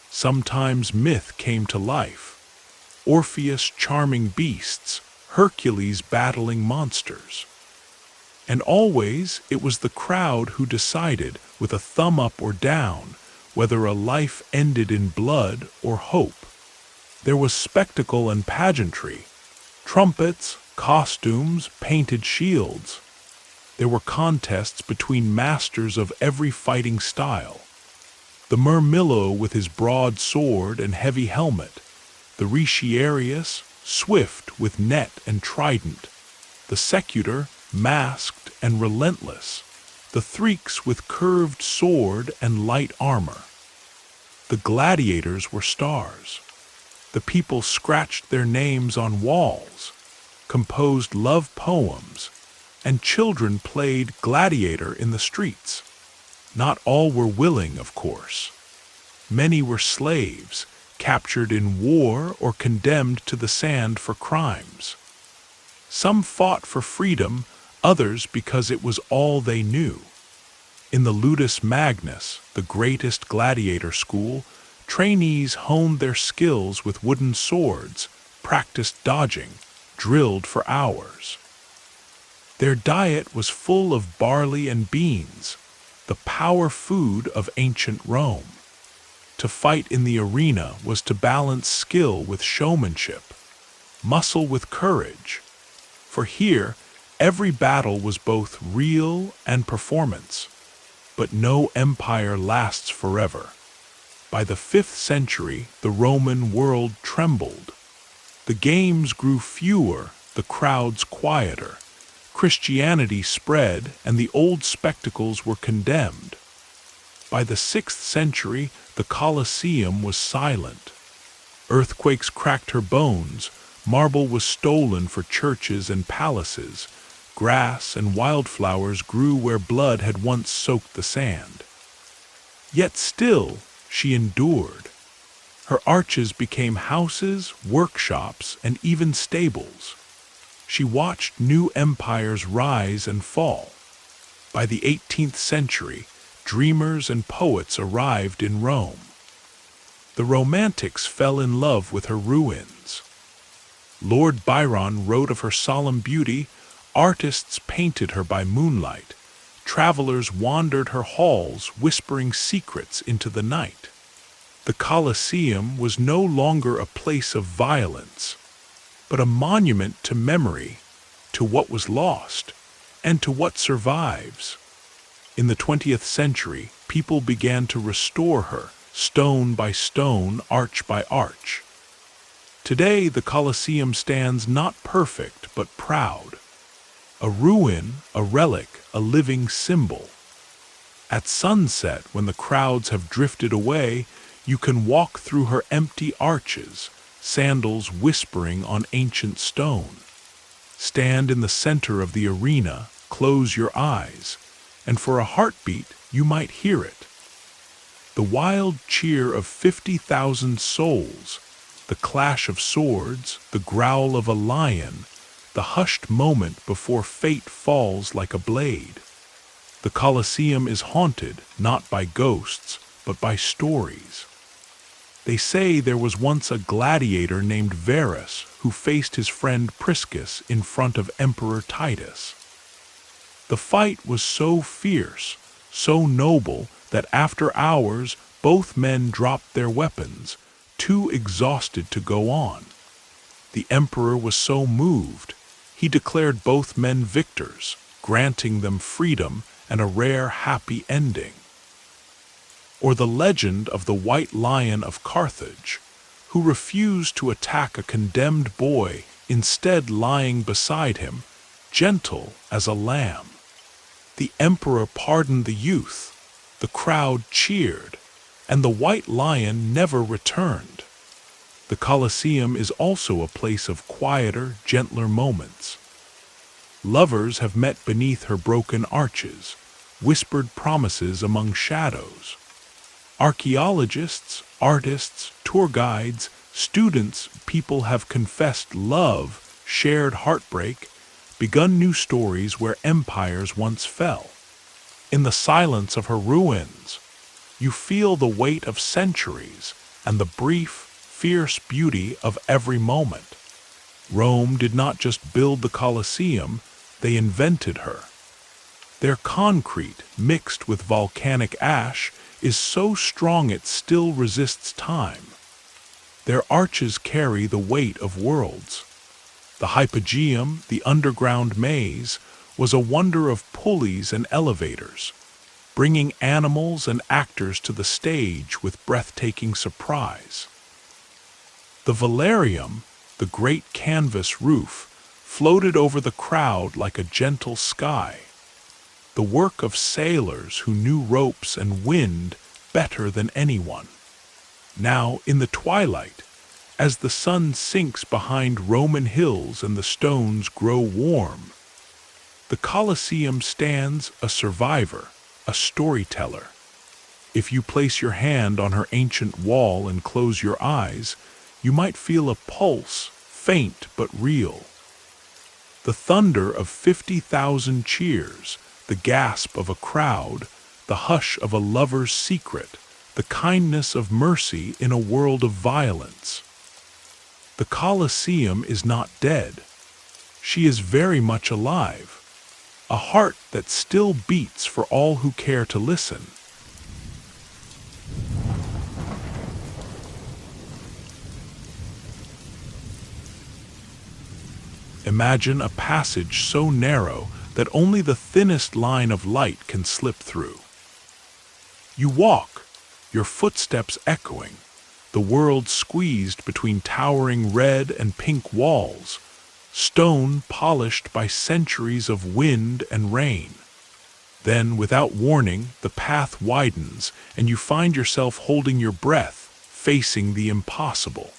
Sometimes myth came to life. Orpheus charming beasts, Hercules battling monsters. And always it was the crowd who decided, with a thumb up or down, whether a life ended in blood or hope. There was spectacle and pageantry, trumpets, costumes, painted shields. There were contests between masters of every fighting style. The Murmillo with his broad sword and heavy helmet, the Retiarius, swift with net and trident, the Secutor, masked and relentless, the Threeks with curved sword and light armor. The gladiators were stars. The people scratched their names on walls, composed love poems, and children played gladiator in the streets. Not all were willing, of course. Many were slaves, captured in war or condemned to the sand for crimes. Some fought for freedom, others because it was all they knew. In the Ludus Magnus, the greatest gladiator school, trainees honed their skills with wooden swords, practiced dodging, drilled for hours. Their diet was full of barley and beans, the power food of ancient Rome. To fight in the arena was to balance skill with showmanship, muscle with courage. For here, every battle was both real and performance. But no empire lasts forever. By the 5th century, the Roman world trembled. The games grew fewer, the crowds quieter. Christianity spread, and the old spectacles were condemned. By the 6th century, the Colosseum was silent. Earthquakes cracked her bones, marble was stolen for churches and palaces, grass and wildflowers grew where blood had once soaked the sand. Yet still, she endured. Her arches became houses, workshops, and even stables. She watched new empires rise and fall. By the 18th century, dreamers and poets arrived in Rome. The Romantics fell in love with her ruins. Lord Byron wrote of her solemn beauty, artists painted her by moonlight, travelers wandered her halls whispering secrets into the night. The Colosseum was no longer a place of violence, but a monument to memory, to what was lost, and to what survives. In the 20th century, people began to restore her, stone by stone, arch by arch. Today, the Colosseum stands not perfect, but proud. A ruin, a relic, a living symbol. At sunset, when the crowds have drifted away, you can walk through her empty arches, sandals whispering on ancient stone. Stand in the center of the arena, close your eyes, and for a heartbeat you might hear it. The wild cheer of 50,000 souls, the clash of swords, the growl of a lion, the hushed moment before fate falls like a blade. The Colosseum is haunted not by ghosts, but by stories. They say there was once a gladiator named Verus who faced his friend Priscus in front of Emperor Titus. The fight was so fierce, so noble, that after hours both men dropped their weapons, too exhausted to go on. The emperor was so moved, he declared both men victors, granting them freedom and a rare happy ending. or the legend of the White Lion of Carthage, who refused to attack a condemned boy, instead lying beside him, gentle as a lamb. The emperor pardoned the youth, the crowd cheered, and the White Lion never returned. The Colosseum is also a place of quieter, gentler moments. Lovers have met beneath her broken arches, whispered promises among shadows. Archaeologists, artists, tour guides, students, people have confessed love, shared heartbreak, begun new stories where empires once fell. In the silence of her ruins, you feel the weight of centuries and the brief, fierce beauty of every moment. Rome did not just build the Colosseum, they invented her. Their concrete, mixed with volcanic ash, is so strong it still resists time. Their arches carry the weight of worlds. The hypogeum, the underground maze, was a wonder of pulleys and elevators, bringing animals and actors to the stage with breathtaking surprise. The velarium, the great canvas roof, floated over the crowd like a gentle sky, the work of sailors who knew ropes and wind better than anyone. Now, in the twilight, as the sun sinks behind Roman hills and the stones grow warm, the Colosseum stands a survivor, a storyteller. If you place your hand on her ancient wall and close your eyes, you might feel a pulse, faint but real. The thunder of 50,000 cheers, the gasp of a crowd, the hush of a lover's secret, the kindness of mercy in a world of violence. The Colosseum is not dead. She is very much alive, a heart that still beats for all who care to listen. Imagine a passage so narrow that only the thinnest line of light can slip through. You walk, your footsteps echoing, the world squeezed between towering red and pink walls, stone polished by centuries of wind and rain. Then, without warning, the path widens, and you find yourself holding your breath, facing the impossible.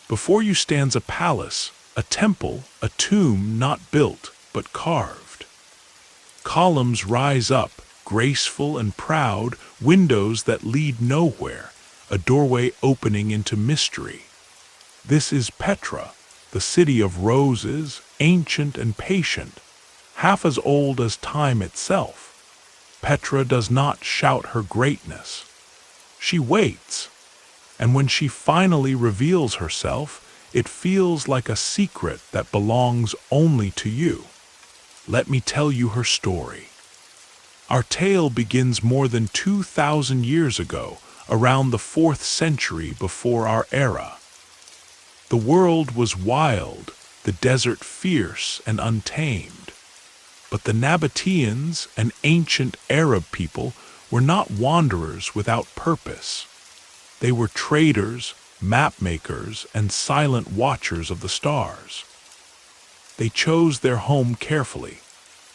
Before you stands a palace, a temple, a tomb not built, but carved. Columns rise up, graceful and proud, windows that lead nowhere, a doorway opening into mystery. This is Petra, the city of roses, ancient and patient, half as old as time itself. Petra does not shout her greatness. She waits, and when she finally reveals herself, it feels like a secret that belongs only to you. Let me tell you her story. Our tale begins more than 2,000 years ago, around the 4th century before our era. The world was wild, the desert fierce and untamed. But the Nabateans, an ancient Arab people, were not wanderers without purpose. They were traders, map-makers, and silent watchers of the stars. They chose their home carefully,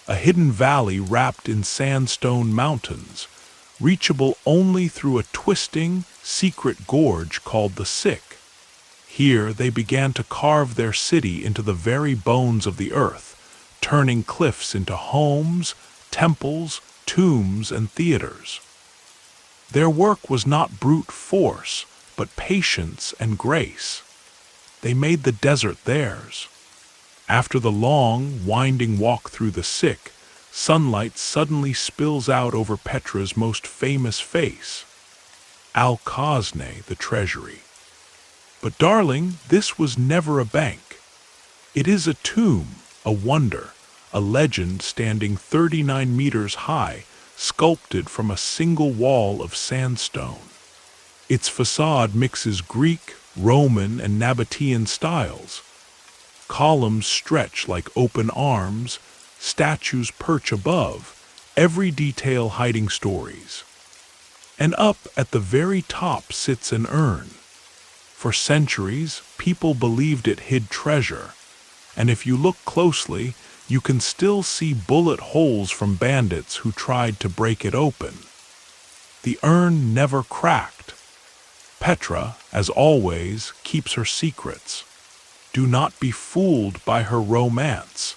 a hidden valley wrapped in sandstone mountains, reachable only through a twisting, secret gorge called the Sick. Here they began to carve their city into the very bones of the earth, turning cliffs into homes, temples, tombs, and theaters. Their work was not brute force, but patience and grace. They made the desert theirs. After the long, winding walk through the Sick, sunlight suddenly spills out over Petra's most famous face, Al-Khazne, the treasury. But darling, this was never a bank. It is a tomb, a wonder, a legend standing 39 meters high, sculpted from a single wall of sandstone. Its facade mixes Greek, Roman, and Nabatean styles. Columns stretch like open arms, statues perch above, every detail hiding stories. And up at the very top sits an urn. For centuries, people believed it hid treasure, and if you look closely, you can still see bullet holes from bandits who tried to break it open. The urn never cracked. Petra, as always, keeps her secrets. Do not be fooled by her romance.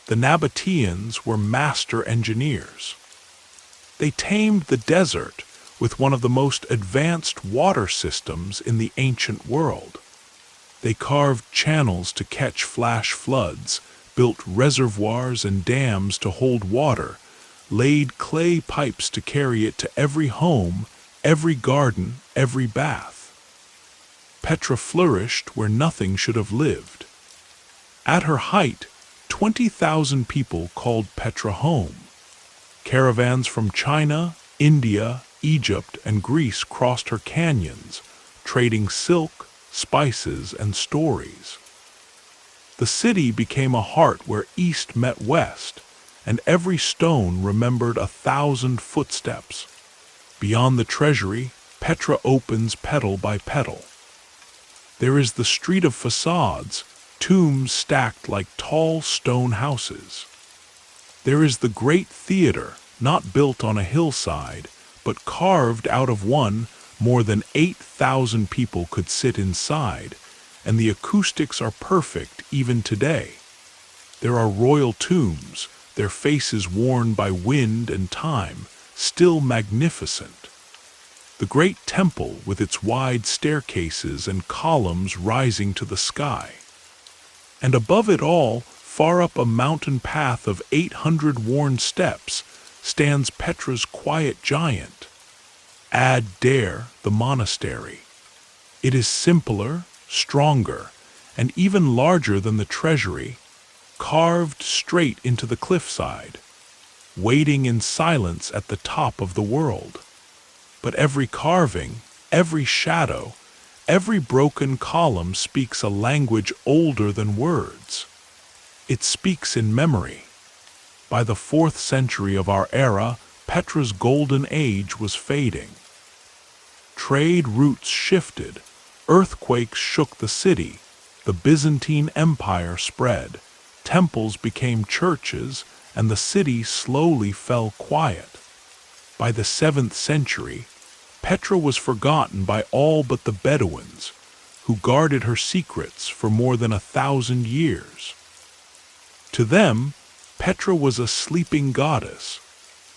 The Nabateans were master engineers. They tamed the desert with one of the most advanced water systems in the ancient world. They carved channels to catch flash floods, built reservoirs and dams to hold water, laid clay pipes to carry it to every home, every garden, every bath. Petra flourished where nothing should have lived. At her height, 20,000 people called Petra home. Caravans from China, India, Egypt, and Greece crossed her canyons, trading silk, spices, and stories. The city became a heart where east met west, and every stone remembered 1,000 footsteps. Beyond the treasury, Petra opens petal by petal. There is the street of facades, tombs stacked like tall stone houses. There is the great theater, not built on a hillside, but carved out of one. More than 8,000 people could sit inside, and the acoustics are perfect even today. There are royal tombs, their faces worn by wind and time, still magnificent. The great temple with its wide staircases and columns rising to the sky. And above it all, far up a mountain path of 800 worn steps, stands Petra's quiet giant. Ad-Dair, the monastery. It is simpler, stronger, and even larger than the treasury, carved straight into the cliffside, waiting in silence at the top of the world. But every carving, every shadow, every broken column speaks a language older than words. It speaks in memory. By the 4th century of our era, Petra's golden age was fading. Trade routes shifted, earthquakes shook the city, the Byzantine Empire spread, temples became churches, and the city slowly fell quiet. By the 7th century, Petra was forgotten by all but the Bedouins, who guarded her secrets for more than 1,000 years. To them, Petra was a sleeping goddess,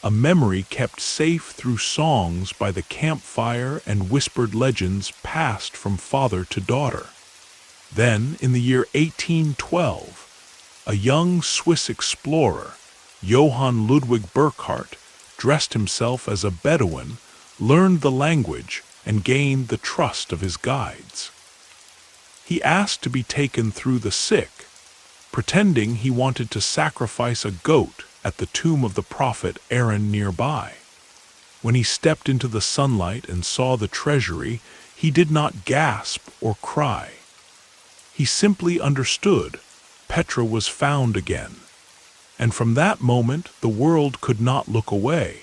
a memory kept safe through songs by the campfire and whispered legends passed from father to daughter. Then, in the year 1812, a young Swiss explorer, Johann Ludwig Burckhardt, dressed himself as a Bedouin, learned the language, and gained the trust of his guides. He asked to be taken through the sick, pretending he wanted to sacrifice a goat at the tomb of the prophet Aaron nearby. When he stepped into the sunlight and saw the treasury, he did not gasp or cry. He simply understood. Petra was found again. And from that moment, the world could not look away.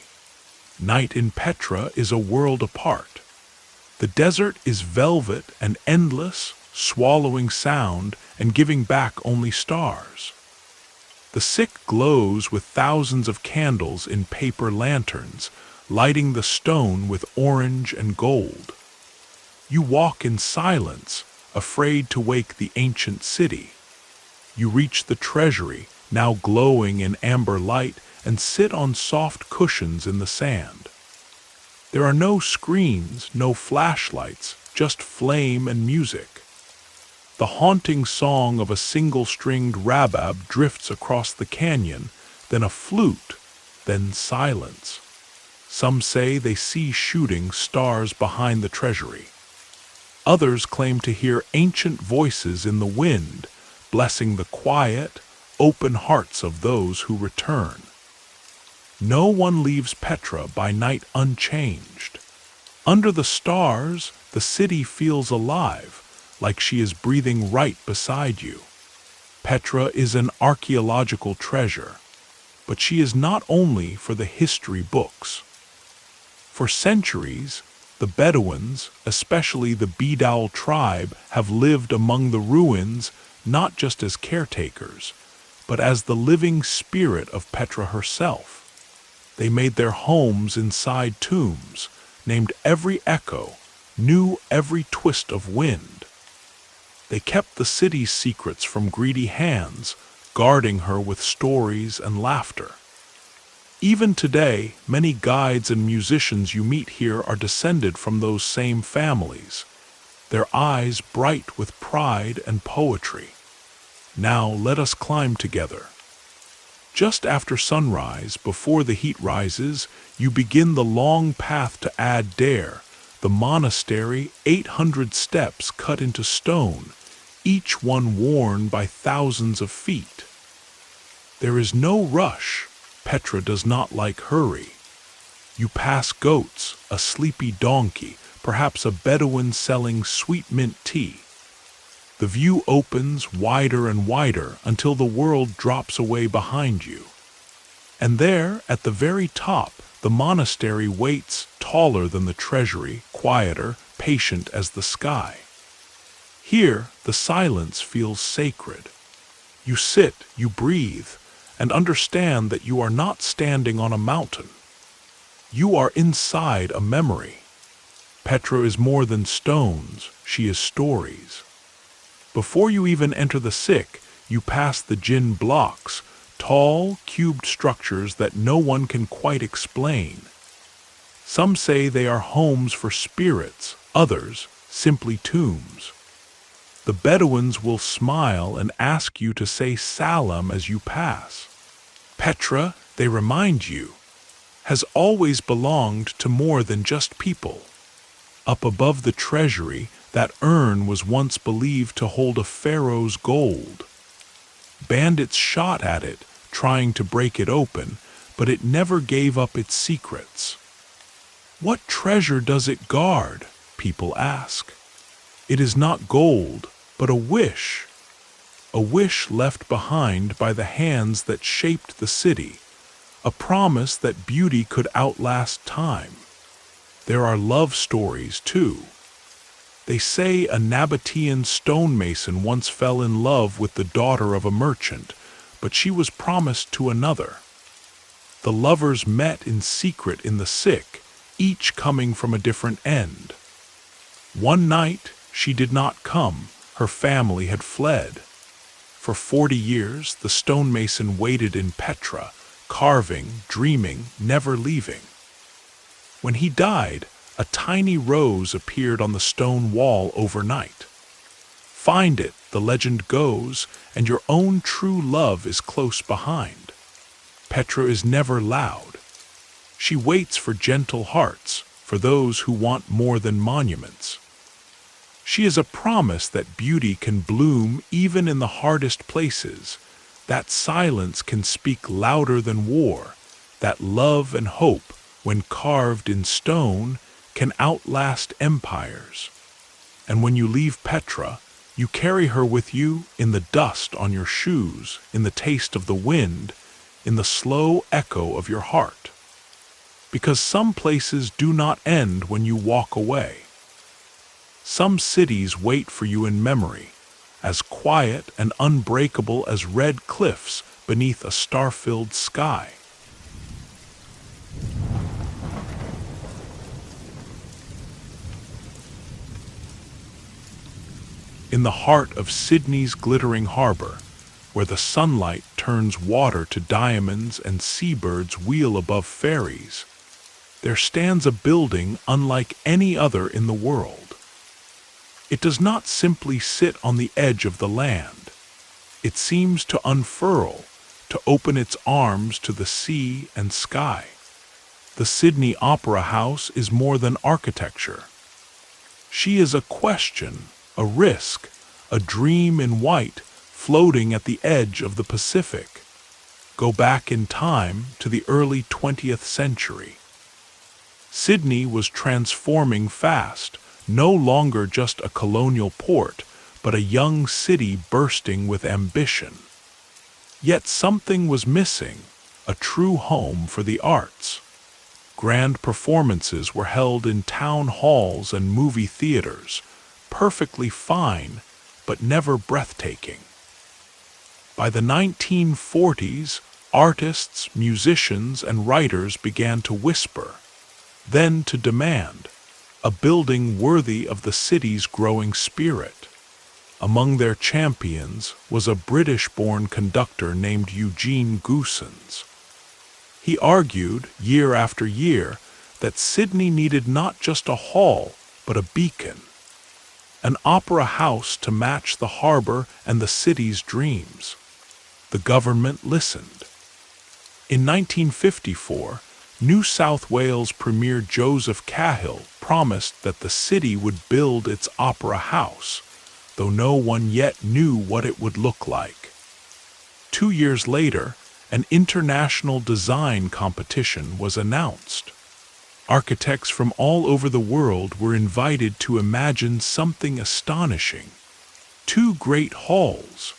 Night in Petra is a world apart. The desert is velvet and endless, swallowing sound and giving back only stars. The sick glows with thousands of candles in paper lanterns, lighting the stone with orange and gold. You walk in silence, afraid to wake the ancient city. You reach the treasury, now glowing in amber light, and sit on soft cushions in the sand. There are no screens, no flashlights, just flame and music. The haunting song of a single-stringed rabab drifts across the canyon, then a flute, then silence. Some say they see shooting stars behind the treasury. Others claim to hear ancient voices in the wind, blessing the quiet, open hearts of those who return. No one leaves Petra by night unchanged. Under the stars, the city feels alive, like she is breathing right beside you. Petra is an archaeological treasure, but she is not only for the history books. For centuries, the Bedouins, especially the Bedouin tribe, have lived among the ruins not just as caretakers, but as the living spirit of Petra herself. They made their homes inside tombs, named every echo, knew every twist of wind. They kept the city's secrets from greedy hands, guarding her with stories and laughter. Even today, many guides and musicians you meet here are descended from those same families, their eyes bright with pride and poetry. Now let us climb together. Just after sunrise, before the heat rises, you begin the long path to Ad Dair, the monastery, 800 steps cut into stone, each one worn by thousands of feet. There is no rush. Petra does not like hurry. You pass goats, a sleepy donkey, perhaps a Bedouin selling sweet mint tea. The view opens wider and wider until the world drops away behind you. And there, at the very top, the monastery waits, taller than the treasury, quieter, patient as the sky. Here, the silence feels sacred. You sit, you breathe, and understand that you are not standing on a mountain. You are inside a memory. Petra is more than stones, she is stories. Before you even enter the sick, you pass the jinn blocks, tall, cubed structures that no one can quite explain. Some say they are homes for spirits, others simply tombs. The Bedouins will smile and ask you to say salam as you pass. Petra, they remind you, has always belonged to more than just people. Up above the treasury, that urn was once believed to hold a pharaoh's gold. Bandits shot at it, trying to break it open, but it never gave up its secrets. What treasure does it guard? People ask. It is not gold, but a wish left behind by the hands that shaped the city, a promise that beauty could outlast time. There are love stories, too. They say a Nabatean stonemason once fell in love with the daughter of a merchant, but she was promised to another. The lovers met in secret in the sick, each coming from a different end. One night, she did not come. Her family had fled. For 40 years, the stonemason waited in Petra, carving, dreaming, never leaving. When he died, a tiny rose appeared on the stone wall overnight. Find it, the legend goes, and your own true love is close behind. Petra is never loud. She waits for gentle hearts, for those who want more than monuments. She is a promise that beauty can bloom even in the hardest places, that silence can speak louder than war, that love and hope, when carved in stone, can outlast empires. And when you leave Petra, you carry her with you in the dust on your shoes, in the taste of the wind, in the slow echo of your heart. Because some places do not end when you walk away. Some cities wait for you in memory, as quiet and unbreakable as red cliffs beneath a star-filled sky. In the heart of Sydney's glittering harbor, where the sunlight turns water to diamonds and seabirds wheel above ferries, there stands a building unlike any other in the world. It does not simply sit on the edge of the land. It seems to unfurl, to open its arms to the sea and sky. The Sydney Opera House is more than architecture. She is a question, a risk, a dream in white, floating at the edge of the Pacific. Go back in time to the early 20th century. Sydney was transforming fast, no longer just a colonial port, but a young city bursting with ambition. Yet something was missing, a true home for the arts. Grand performances were held in town halls and movie theaters, perfectly fine, but never breathtaking. By the 1940s, artists, musicians, and writers began to whisper, then to demand, a building worthy of the city's growing spirit. Among their champions was a British-born conductor named Eugene Goossens. He argued, year after year, that Sydney needed not just a hall, but a beacon, an opera house to match the harbor and the city's dreams. The government listened. In 1954, New South Wales Premier Joseph Cahill promised that the city would build its opera house, though no one yet knew what it would look like. 2 years later, an international design competition was announced. Architects from all over the world were invited to imagine something astonishing. 2 great halls,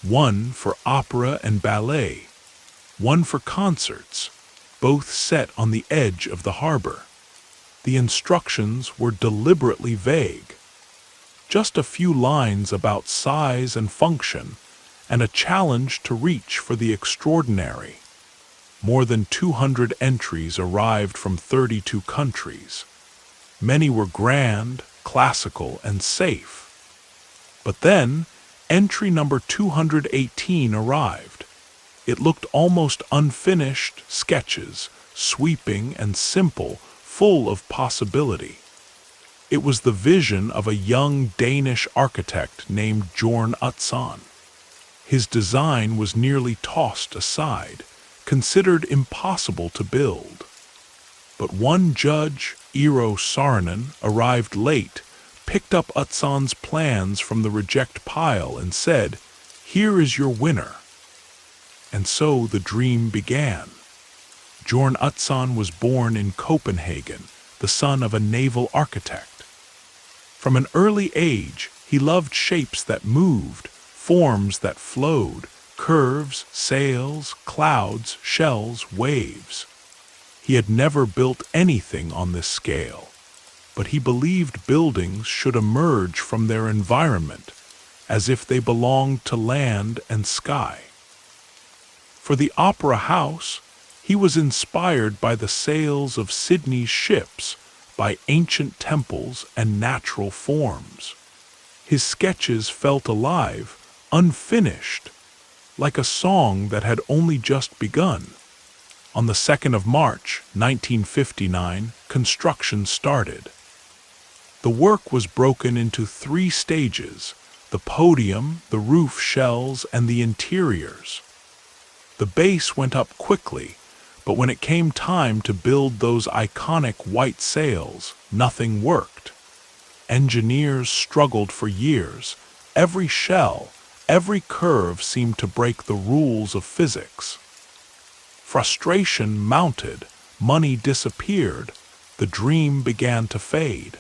one for opera and ballet, one for concerts, both set on the edge of the harbor. The instructions were deliberately vague. Just a few lines about size and function, and a challenge to reach for the extraordinary. More than 200 entries arrived from 32 countries. Many were grand, classical, and safe. But then, entry number 218 arrived. It looked almost unfinished, sketches, sweeping and simple, full of possibility. It was the vision of a young Danish architect named Bjørn Utzon. His design was nearly tossed aside, considered impossible to build. But one judge, Eero Saarinen, arrived late, picked up Utzon's plans from the reject pile and said, "Here is your winner." And so the dream began. Bjørn Utzon was born in Copenhagen, the son of a naval architect. From an early age, he loved shapes that moved, forms that flowed, curves, sails, clouds, shells, waves. He had never built anything on this scale, but he believed buildings should emerge from their environment, as if they belonged to land and sky. For the opera house, he was inspired by the sails of Sydney's ships, by ancient temples and natural forms. His sketches felt alive, unfinished, like a song that had only just begun. On the 2nd of March, 1959, construction started. The work was broken into 3 stages: the podium, the roof shells, and the interiors. The base went up quickly, but when it came time to build those iconic white sails, nothing worked. Engineers struggled for years. Every shell, every curve seemed to break the rules of physics. Frustration mounted, money disappeared, the dream began to fade.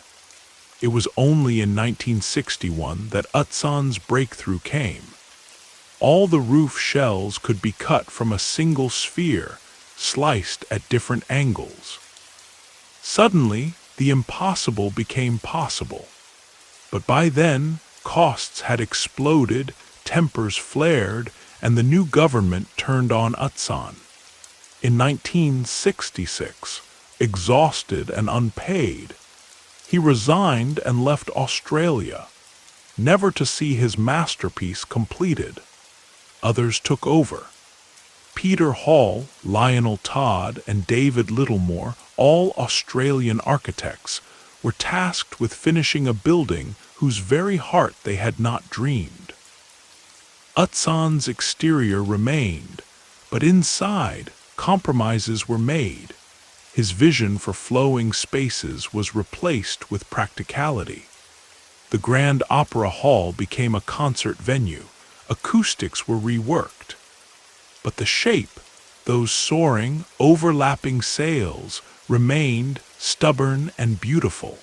It was only in 1961 that Utzon's breakthrough came. All the roof shells could be cut from a single sphere, sliced at different angles. Suddenly, the impossible became possible. But by then, costs had exploded, tempers flared, and the new government turned on Utzon. In 1966, exhausted and unpaid, he resigned and left Australia, never to see his masterpiece completed. Others took over. Peter Hall, Lionel Todd, and David Littlemore, all Australian architects, were tasked with finishing a building whose very heart they had not dreamed. Utzon's exterior remained, but inside, compromises were made. His vision for flowing spaces was replaced with practicality. The Grand Opera Hall became a concert venue. Acoustics were reworked. But the shape, those soaring, overlapping sails, remained stubborn and beautiful.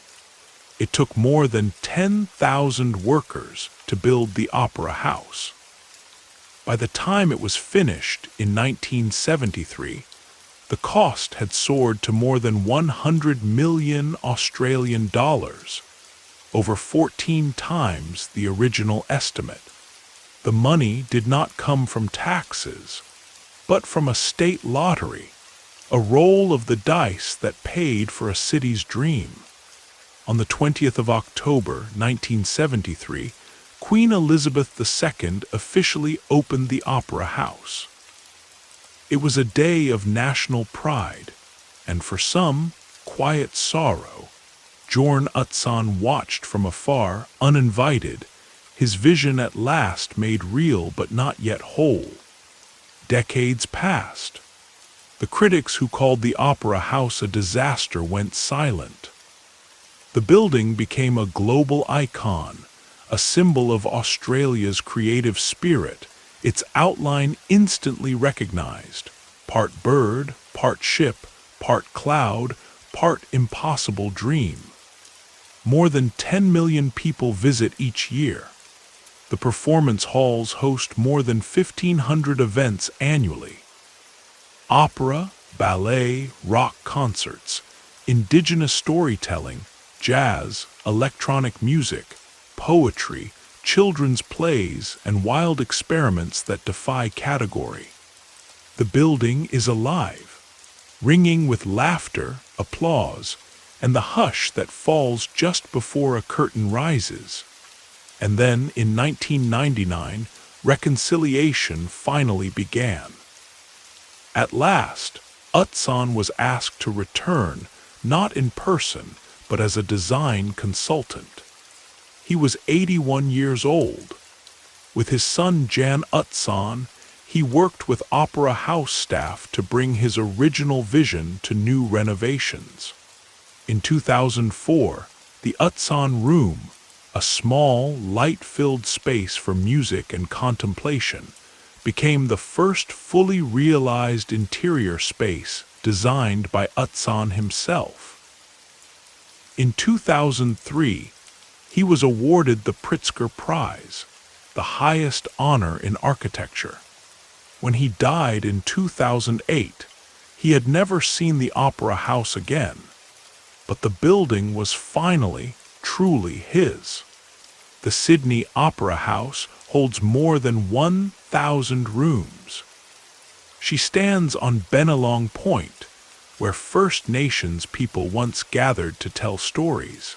It took more than 10,000 workers to build the opera house. By the time it was finished in 1973, The cost had soared to more than 100 million Australian dollars, over 14 times the original estimate. The money did not come from taxes, but from a state lottery, a roll of the dice that paid for a city's dream. On the 20th of October, 1973, Queen Elizabeth II officially opened the Opera House. It was a day of national pride, and for some, quiet sorrow. Bjorn Utzon watched from afar, uninvited, his vision at last made real but not yet whole. Decades passed. The critics who called the Opera House a disaster went silent. The building became a global icon, a symbol of Australia's creative spirit, its outline instantly recognized. Part bird, part ship, part cloud, part impossible dream. More than 10 million people visit each year. The performance halls host more than 1,500 events annually. Opera, ballet, rock concerts, indigenous storytelling, jazz, electronic music, poetry, children's plays, and wild experiments that defy category. The building is alive, ringing with laughter, applause, and the hush that falls just before a curtain rises. And then, in 1999, reconciliation finally began. At last, Utzon was asked to return, not in person, but as a design consultant. He was 81 years old. With his son Jan Utzon, he worked with Opera House staff to bring his original vision to new renovations. In 2004, the Utzon Room, a small, light-filled space for music and contemplation, became the first fully realized interior space designed by Utzon himself. In 2003, he was awarded the Pritzker Prize, the highest honor in architecture. When he died in 2008, he had never seen the Opera House again, but the building was finally, truly his. The Sydney Opera House holds more than 1,000 rooms. She stands on Bennelong Point, where First Nations people once gathered to tell stories.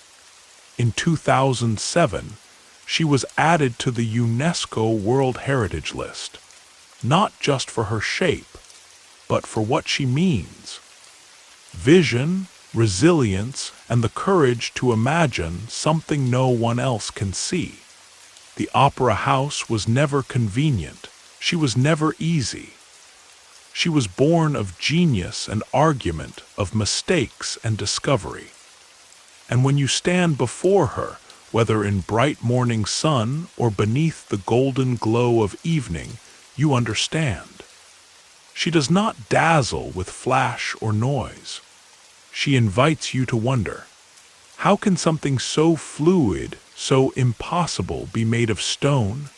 In 2007, she was added to the UNESCO World Heritage List, not just for her shape, but for what she means. Vision, resilience, and the courage to imagine something no one else can see. The Opera House was never convenient. She was never easy. She was born of genius and argument, of mistakes and discovery. And when you stand before her, whether in bright morning sun or beneath the golden glow of evening, you understand. She does not dazzle with flash or noise. She invites you to wonder, how can something so fluid, so impossible be made of stone?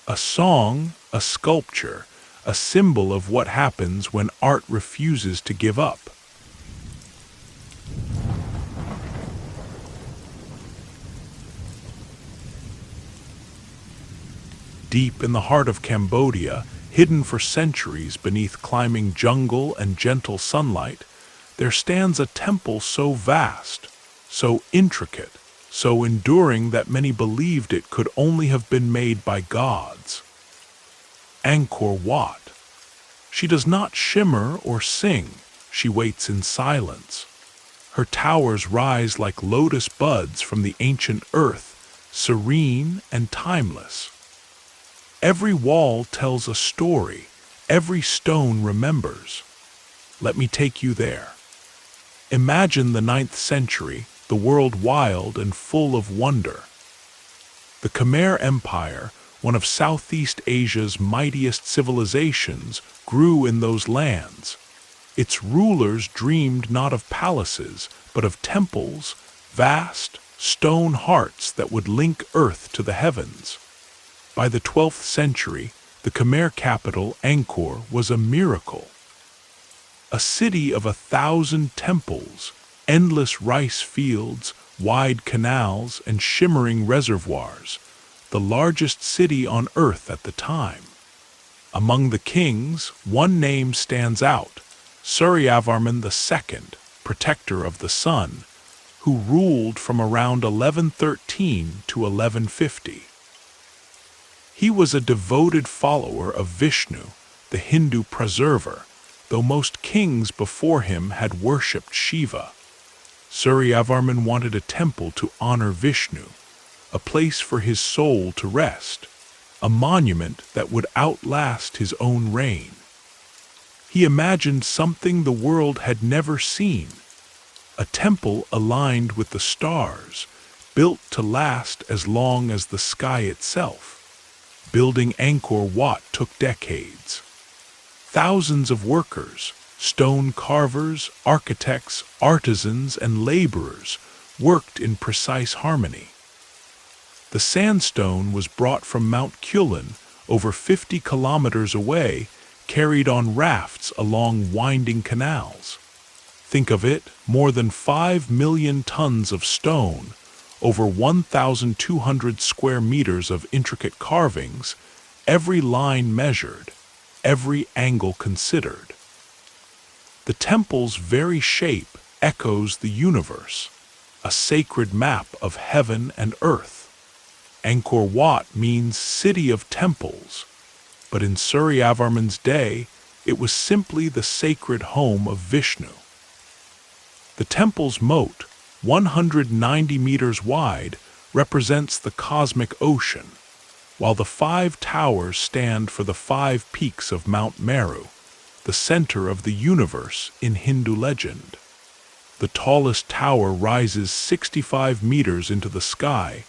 A song, a sculpture, a symbol of what happens when art refuses to give up. Deep in the heart of Cambodia, hidden for centuries beneath climbing jungle and gentle sunlight, there stands a temple so vast, so intricate, so enduring that many believed it could only have been made by gods. Angkor Wat. She does not shimmer or sing, she waits in silence. Her towers rise like lotus buds from the ancient earth, serene and timeless. Every wall tells a story, every stone remembers. Let me take you there. Imagine the 9th century, the world wild and full of wonder. The Khmer Empire, one of Southeast Asia's mightiest civilizations, grew in those lands. Its rulers dreamed not of palaces, but of temples, vast, stone hearts that would link earth to the heavens. By the 12th century, the Khmer capital, Angkor, was a miracle. a city of 1,000 temples, endless rice fields, wide canals, and shimmering reservoirs, the largest city on earth at the time. Among the kings, one name stands out: Suryavarman II, protector of the sun, who ruled from around 1113 to 1150. He was a devoted follower of Vishnu, the Hindu preserver, though most kings before him had worshipped Shiva. Suryavarman wanted a temple to honor Vishnu, a place for his soul to rest, a monument that would outlast his own reign. He imagined something the world had never seen: a temple aligned with the stars, built to last as long as the sky itself. Building Angkor Wat took decades. Thousands of workers, stone carvers, architects, artisans, and laborers worked in precise harmony. The sandstone was brought from Mount Kulin, over 50 kilometers away, carried on rafts along winding canals. Think of it, more than 5 million tons of stone, over 1,200 square meters of intricate carvings, every line measured, every angle considered. The temple's very shape echoes the universe, a sacred map of heaven and earth. Angkor Wat means city of temples, but in Suryavarman's day, it was simply the sacred home of Vishnu. The temple's moat, 190 meters wide, represents the cosmic ocean, while the 5 towers stand for the 5 peaks of Mount Meru, the center of the universe in Hindu legend. The tallest tower rises 65 meters into the sky,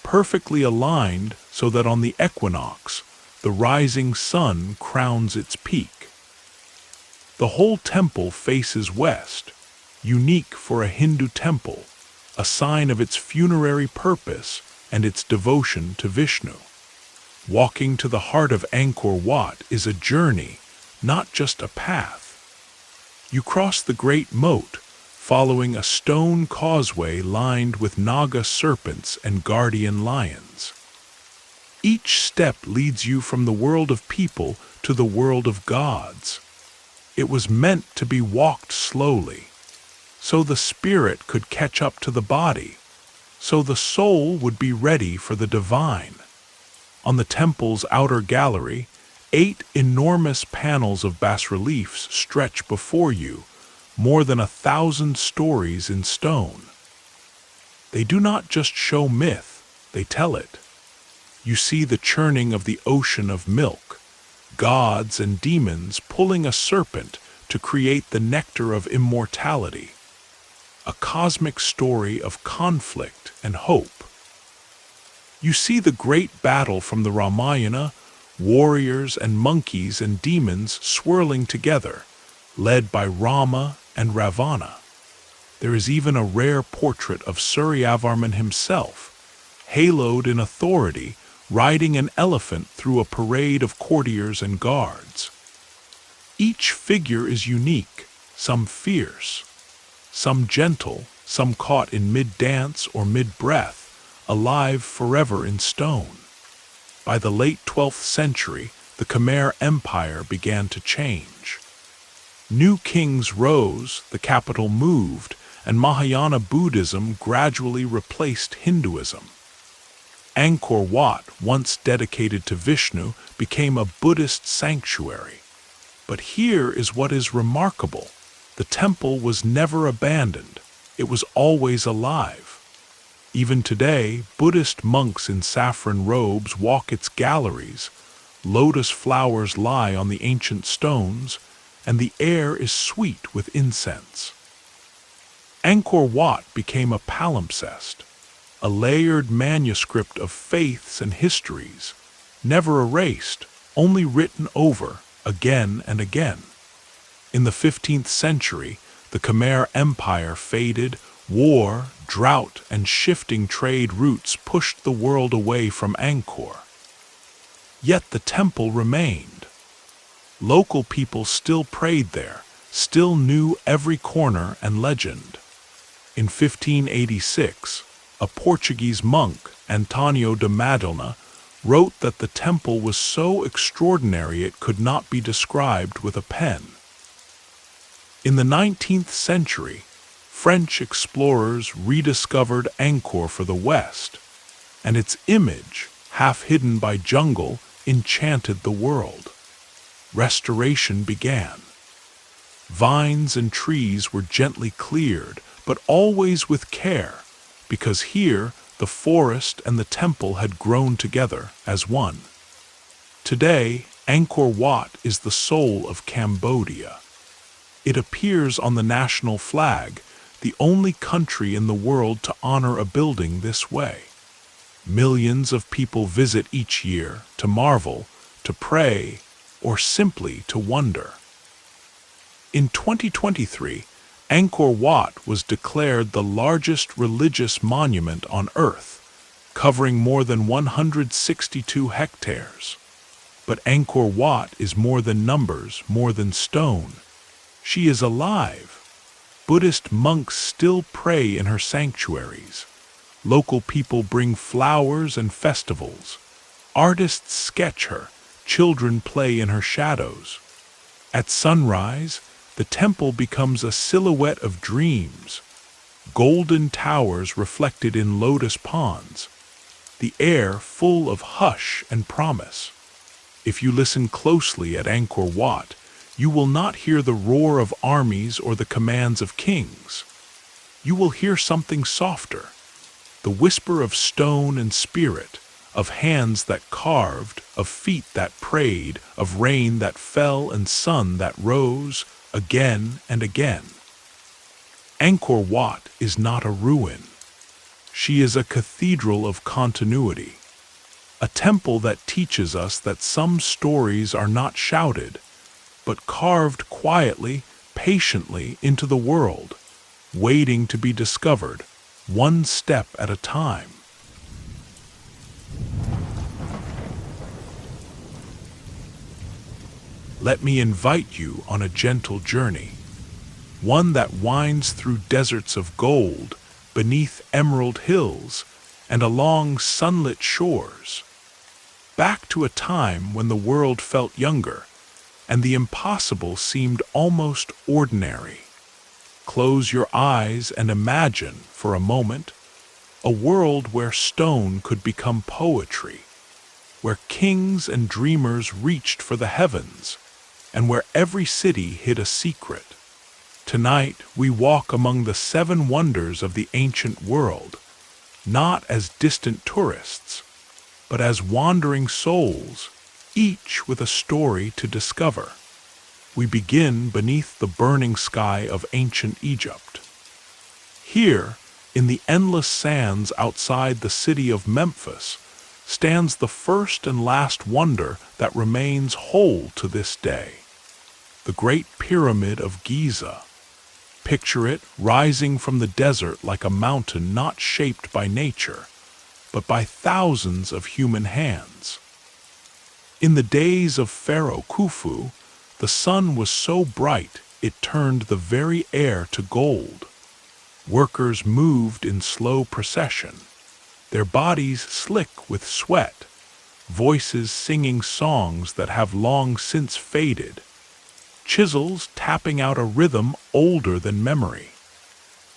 perfectly aligned so that on the equinox, the rising sun crowns its peak. The whole temple faces west, unique for a Hindu temple, a sign of its funerary purpose and its devotion to Vishnu. Walking to the heart of Angkor Wat is a journey, not just a path. You cross the great moat, following a stone causeway lined with Naga serpents and guardian lions. Each step leads you from the world of people to the world of gods. It was meant to be walked slowly, so the spirit could catch up to the body, so the soul would be ready for the divine. On the temple's outer gallery, 8 enormous panels of bas-reliefs stretch before you, more than 1,000 stories in stone. They do not just show myth, they tell it. You see the churning of the ocean of milk, gods and demons pulling a serpent to create the nectar of immortality. A cosmic story of conflict and hope. You see the great battle from the Ramayana, warriors and monkeys and demons swirling together, led by Rama and Ravana. There is even a rare portrait of Suryavarman himself, haloed in authority, riding an elephant through a parade of courtiers and guards. Each figure is unique, some fierce, some gentle, some caught in mid-dance or mid-breath, alive forever in stone. By the late 12th century, the Khmer Empire began to change. New kings rose, the capital moved, and Mahayana Buddhism gradually replaced Hinduism. Angkor Wat, once dedicated to Vishnu, became a Buddhist sanctuary. But here is what is remarkable. The temple was never abandoned. It was always alive. Even today, Buddhist monks in saffron robes walk its galleries, lotus flowers lie on the ancient stones, and the air is sweet with incense. Angkor Wat became a palimpsest, a layered manuscript of faiths and histories, never erased, only written over again and again. In the 15th century, the Khmer Empire faded. War, drought, and shifting trade routes pushed the world away from Angkor. Yet the temple remained. Local people still prayed there, still knew every corner and legend. In 1586, a Portuguese monk, Antonio de Madalena, wrote that the temple was so extraordinary it could not be described with a pen. In the 19th century, French explorers rediscovered Angkor for the West, and its image, half hidden by jungle, enchanted the world. Restoration began. Vines and trees were gently cleared, but always with care, because here the forest and the temple had grown together as one. Today, Angkor Wat is the soul of Cambodia. It appears on the national flag, the only country in the world to honor a building this way. Millions of people visit each year to marvel, to pray, or simply to wonder. In 2023, Angkor Wat was declared the largest religious monument on Earth, covering more than 162 hectares. But Angkor Wat is more than numbers, more than stone. She is alive. Buddhist monks still pray in her sanctuaries. Local people bring flowers and festivals. Artists sketch her. Children play in her shadows. At sunrise, the temple becomes a silhouette of dreams. Golden towers reflected in lotus ponds. The air full of hush and promise. If you listen closely at Angkor Wat, you will not hear the roar of armies or the commands of kings. You will hear something softer, the whisper of stone and spirit, of hands that carved, of feet that prayed, of rain that fell and sun that rose again and again. Angkor Wat is not a ruin. She is a cathedral of continuity, a temple that teaches us that some stories are not shouted, but carved quietly, patiently into the world, waiting to be discovered, one step at a time. Let me invite you on a gentle journey, one that winds through deserts of gold, beneath emerald hills, and along sunlit shores, back to a time when the world felt younger, and the impossible seemed almost ordinary. Close your eyes and imagine, for a moment, a world where stone could become poetry, where kings and dreamers reached for the heavens, and where every city hid a secret. Tonight we walk among the 7 wonders of the ancient world, not as distant tourists, but as wandering souls, each with a story to discover. We begin beneath the burning sky of ancient Egypt. Here, in the endless sands outside the city of Memphis, stands the first and last wonder that remains whole to this day. The Great Pyramid of Giza. Picture it rising from the desert like a mountain not shaped by nature, but by thousands of human hands. In the days of Pharaoh Khufu, the sun was so bright it turned the very air to gold. Workers moved in slow procession, their bodies slick with sweat, voices singing songs that have long since faded, chisels tapping out a rhythm older than memory.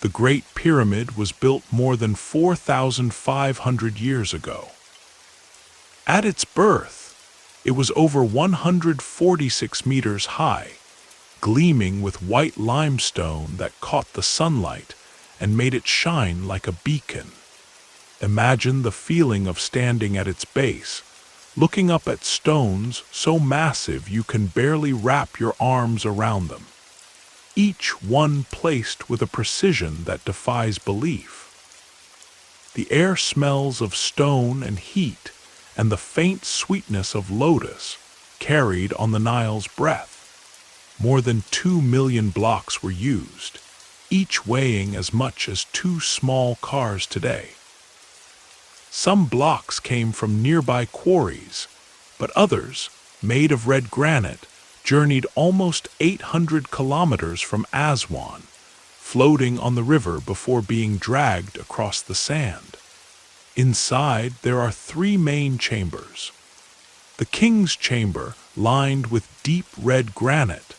The Great Pyramid was built more than 4,500 years ago. At its birth, it was over 146 meters high, gleaming with white limestone that caught the sunlight and made it shine like a beacon. Imagine the feeling of standing at its base, looking up at stones so massive you can barely wrap your arms around them, each one placed with a precision that defies belief. The air smells of stone and heat, and the faint sweetness of lotus carried on the Nile's breath. More than 2 million blocks were used, each weighing as much as 2 small cars today. Some blocks came from nearby quarries, but others, made of red granite, journeyed almost 800 kilometers from Aswan, floating on the river before being dragged across the sand. Inside, there are three main chambers. The king's chamber, lined with deep red granite.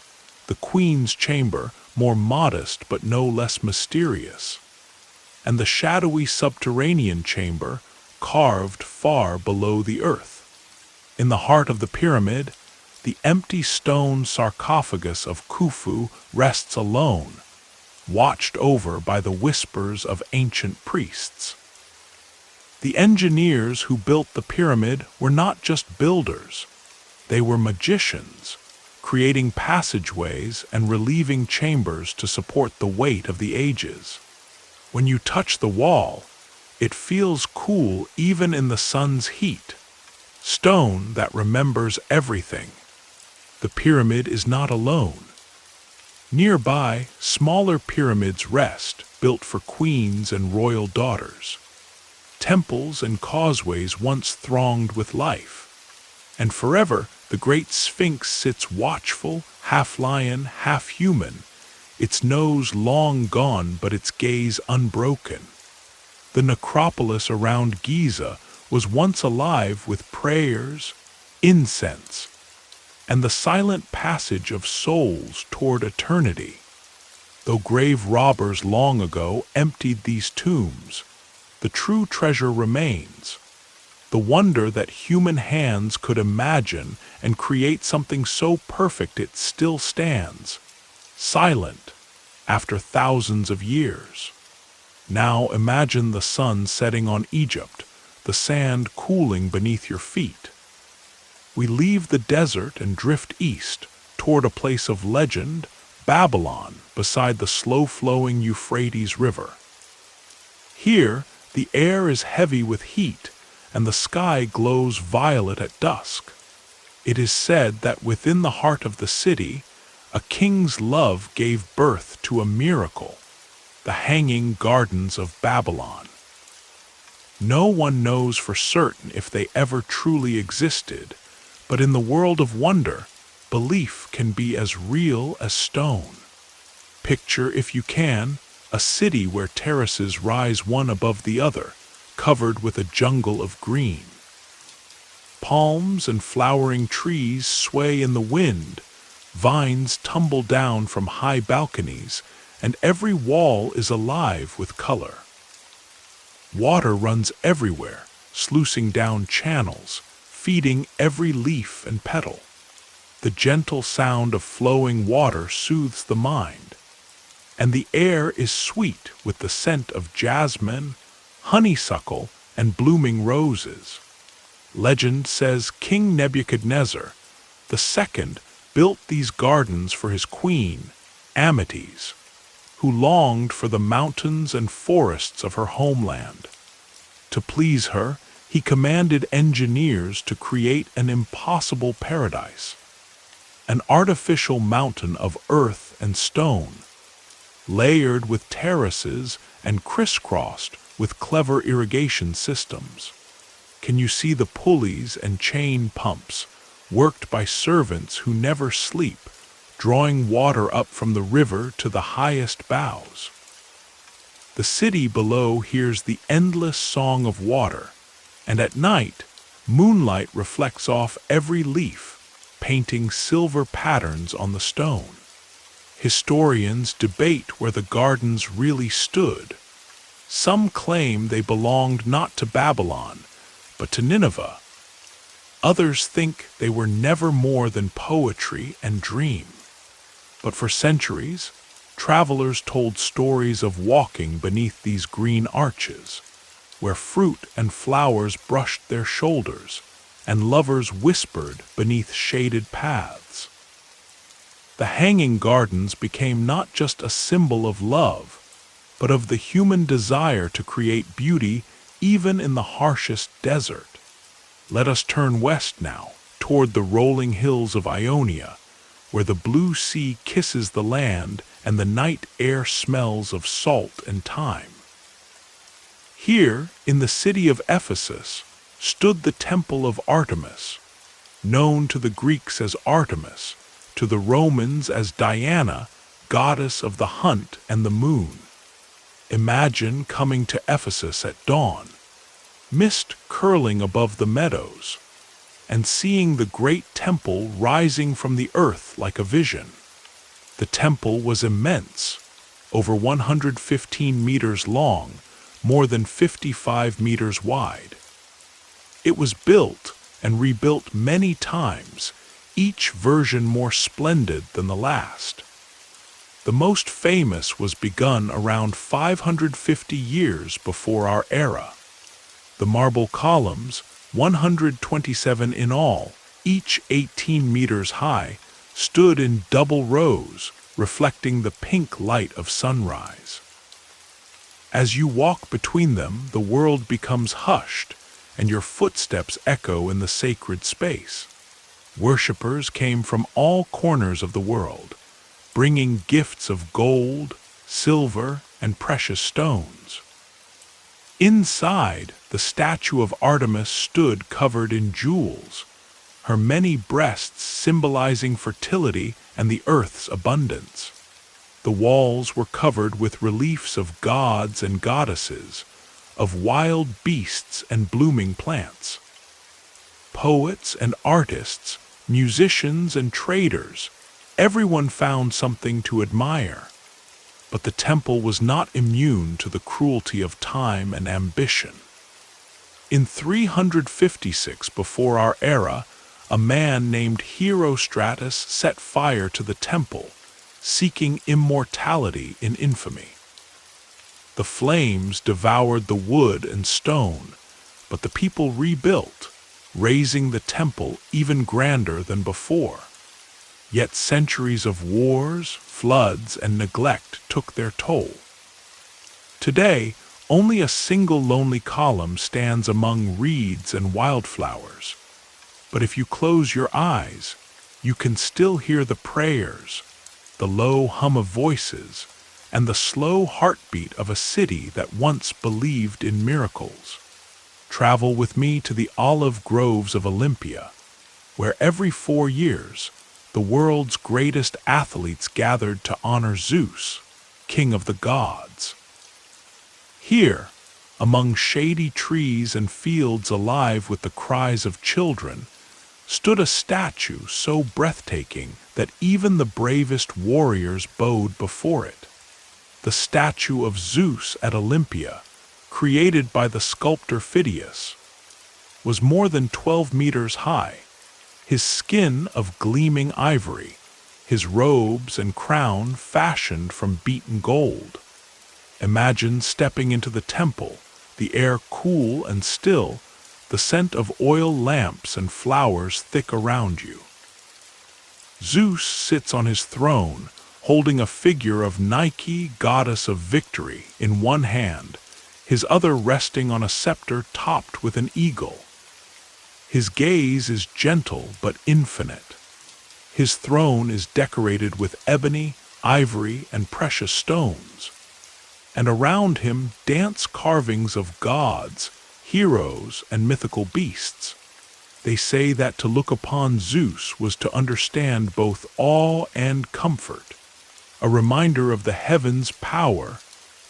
The queen's chamber, more modest but no less mysterious. And the shadowy subterranean chamber, carved far below the earth. In the heart of the pyramid, the empty stone sarcophagus of Khufu rests alone, watched over by the whispers of ancient priests. The engineers who built the pyramid were not just builders. They were magicians, creating passageways and relieving chambers to support the weight of the ages. When you touch the wall, it feels cool even in the sun's heat. Stone that remembers everything. The pyramid is not alone. Nearby, smaller pyramids rest, built for queens and royal daughters. Temples and causeways once thronged with life. And forever, the great Sphinx sits watchful, half lion, half human, its nose long gone but its gaze unbroken. The necropolis around Giza was once alive with prayers, incense, and the silent passage of souls toward eternity. Though grave robbers long ago emptied these tombs, the true treasure remains. The wonder that human hands could imagine and create something so perfect it still stands, silent, after thousands of years. Now imagine the sun setting on Egypt, the sand cooling beneath your feet. We leave the desert and drift east, toward a place of legend, Babylon, beside the slow-flowing Euphrates River. Here, the air is heavy with heat, and the sky glows violet at dusk. It is said that within the heart of the city, a king's love gave birth to a miracle, the Hanging Gardens of Babylon. No one knows for certain if they ever truly existed, but in the world of wonder, belief can be as real as stone. Picture, if you can, a city where terraces rise one above the other, covered with a jungle of green. Palms and flowering trees sway in the wind, vines tumble down from high balconies, and every wall is alive with color. Water runs everywhere, sluicing down channels, feeding every leaf and petal. The gentle sound of flowing water soothes the mind, and the air is sweet with the scent of jasmine, honeysuckle, and blooming roses. Legend says King Nebuchadnezzar II built these gardens for his queen, Amytis, who longed for the mountains and forests of her homeland. To please her, he commanded engineers to create an impossible paradise, an artificial mountain of earth and stone, layered with terraces and crisscrossed with clever irrigation systems. Can you see the pulleys and chain pumps, worked by servants who never sleep, drawing water up from the river to the highest boughs? The city below hears the endless song of water, and at night, moonlight reflects off every leaf, painting silver patterns on the stone. Historians debate where the gardens really stood. Some claim they belonged not to Babylon, but to Nineveh. Others think they were never more than poetry and dream. But for centuries, travelers told stories of walking beneath these green arches, where fruit and flowers brushed their shoulders, and lovers whispered beneath shaded paths. The Hanging Gardens became not just a symbol of love, but of the human desire to create beauty even in the harshest desert. Let us turn west now, toward the rolling hills of Ionia, where the blue sea kisses the land and the night air smells of salt and thyme. Here, in the city of Ephesus, stood the temple of Artemis, known to the Greeks as Artemis, to the Romans as Diana, goddess of the hunt and the moon. Imagine coming to Ephesus at dawn, mist curling above the meadows, and seeing the great temple rising from the earth like a vision. The temple was immense, over 115 meters long, more than 55 meters wide. It was built and rebuilt many times, each version more splendid than the last. The most famous was begun around 550 years before our era. The marble columns, 127 in all, each 18 meters high, stood in double rows, reflecting the pink light of sunrise. As you walk between them, the world becomes hushed, and your footsteps echo in the sacred space. Worshippers came from all corners of the world, bringing gifts of gold, silver, and precious stones. Inside, the statue of Artemis stood covered in jewels, her many breasts symbolizing fertility and the earth's abundance. The walls were covered with reliefs of gods and goddesses, of wild beasts and blooming plants. Poets and artists, musicians and traders, everyone found something to admire. But the temple was not immune to the cruelty of time and ambition. In 356 before our era, a man named Herostratus set fire to the temple, seeking immortality in infamy. The flames devoured the wood and stone, but the people rebuilt, raising the temple even grander than before. Yet centuries of wars, floods, and neglect took their toll. Today, only a single lonely column stands among reeds and wildflowers. But if you close your eyes, you can still hear the prayers, the low hum of voices, and the slow heartbeat of a city that once believed in miracles. Travel with me to the olive groves of Olympia, where every 4 years, the world's greatest athletes gathered to honor Zeus, king of the gods. Here, among shady trees and fields alive with the cries of children, stood a statue so breathtaking that even the bravest warriors bowed before it. The statue of Zeus at Olympia, created by the sculptor Phidias, was more than 12 meters high, his skin of gleaming ivory, his robes and crown fashioned from beaten gold. Imagine stepping into the temple, the air cool and still, the scent of oil lamps and flowers thick around you. Zeus sits on his throne, holding a figure of Nike, goddess of victory, in one hand, his other resting on a scepter topped with an eagle. His gaze is gentle but infinite. His throne is decorated with ebony, ivory, and precious stones. And around him dance carvings of gods, heroes, and mythical beasts. They say that to look upon Zeus was to understand both awe and comfort, a reminder of the heavens' power,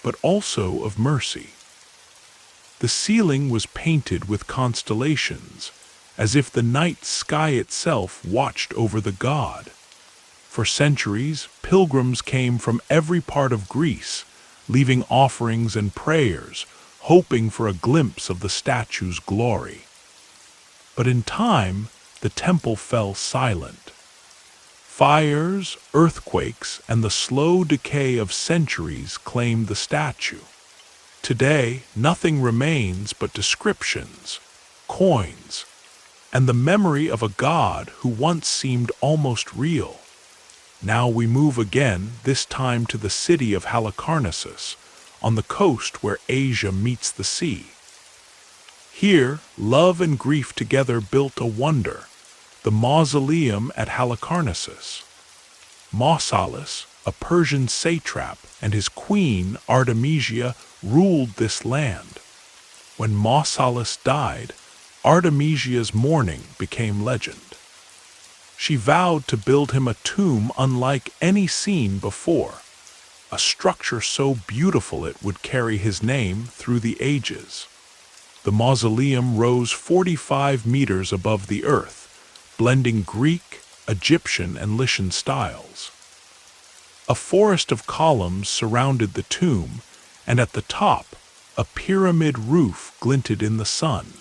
but also of mercy. The ceiling was painted with constellations, as if the night sky itself watched over the god. For centuries, pilgrims came from every part of Greece, leaving offerings and prayers, hoping for a glimpse of the statue's glory. But in time, the temple fell silent. Fires, earthquakes, and the slow decay of centuries claimed the statue. Today, nothing remains but descriptions, coins, and the memory of a god who once seemed almost real. Now we move again, this time to the city of Halicarnassus, on the coast where Asia meets the sea. Here, love and grief together built a wonder, the mausoleum at Halicarnassus. Mausolus, a Persian satrap, and his queen, Artemisia, ruled this land. When Mausolus died, Artemisia's mourning became legend. she vowed to build him a tomb unlike any seen before, a structure so beautiful it would carry his name through the ages. The mausoleum rose 45 meters above the earth, blending Greek, Egyptian, and Lycian styles. A forest of columns surrounded the tomb, and at the top, a pyramid roof glinted in the sun.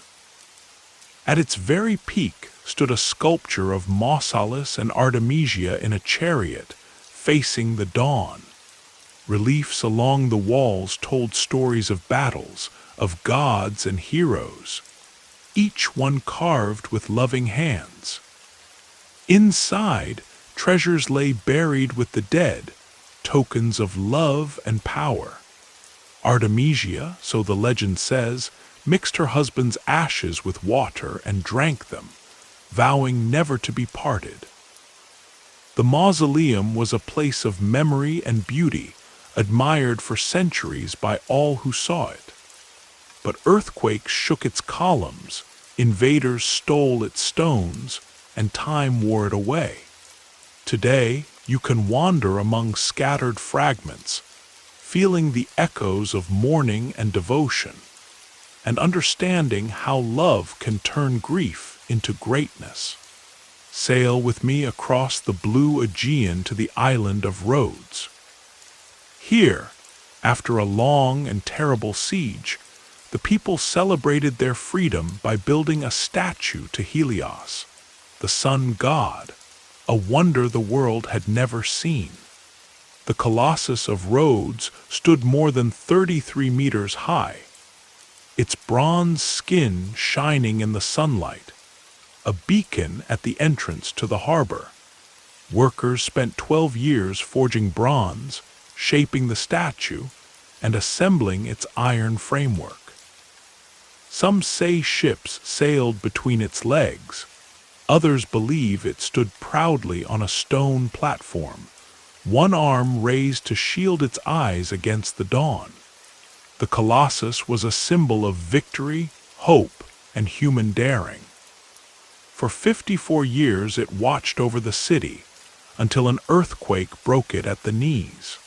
At its very peak stood a sculpture of Mausolus and Artemisia in a chariot, facing the dawn. Reliefs along the walls told stories of battles, of gods and heroes, each one carved with loving hands. Inside, treasures lay buried with the dead, tokens of love and power. Artemisia, so the legend says, mixed her husband's ashes with water and drank them, vowing never to be parted. The mausoleum was a place of memory and beauty, admired for centuries by all who saw it. But earthquakes shook its columns, invaders stole its stones, and time wore it away. Today, you can wander among scattered fragments, feeling the echoes of mourning and devotion, and understanding how love can turn grief into greatness. Sail with me across the blue Aegean to the island of Rhodes. Here, after a long and terrible siege, the people celebrated their freedom by building a statue to Helios, the sun god, a wonder the world had never seen. The Colossus of Rhodes stood more than 33 meters high, its bronze skin shining in the sunlight, a beacon at the entrance to the harbor. Workers spent 12 years forging bronze, shaping the statue, and assembling its iron framework. Some say ships sailed between its legs. Others believe it stood proudly on a stone platform, one arm raised to shield its eyes against the dawn. The Colossus was a symbol of victory, hope, and human daring. For 54 years it watched over the city, until an earthquake broke it at the knees.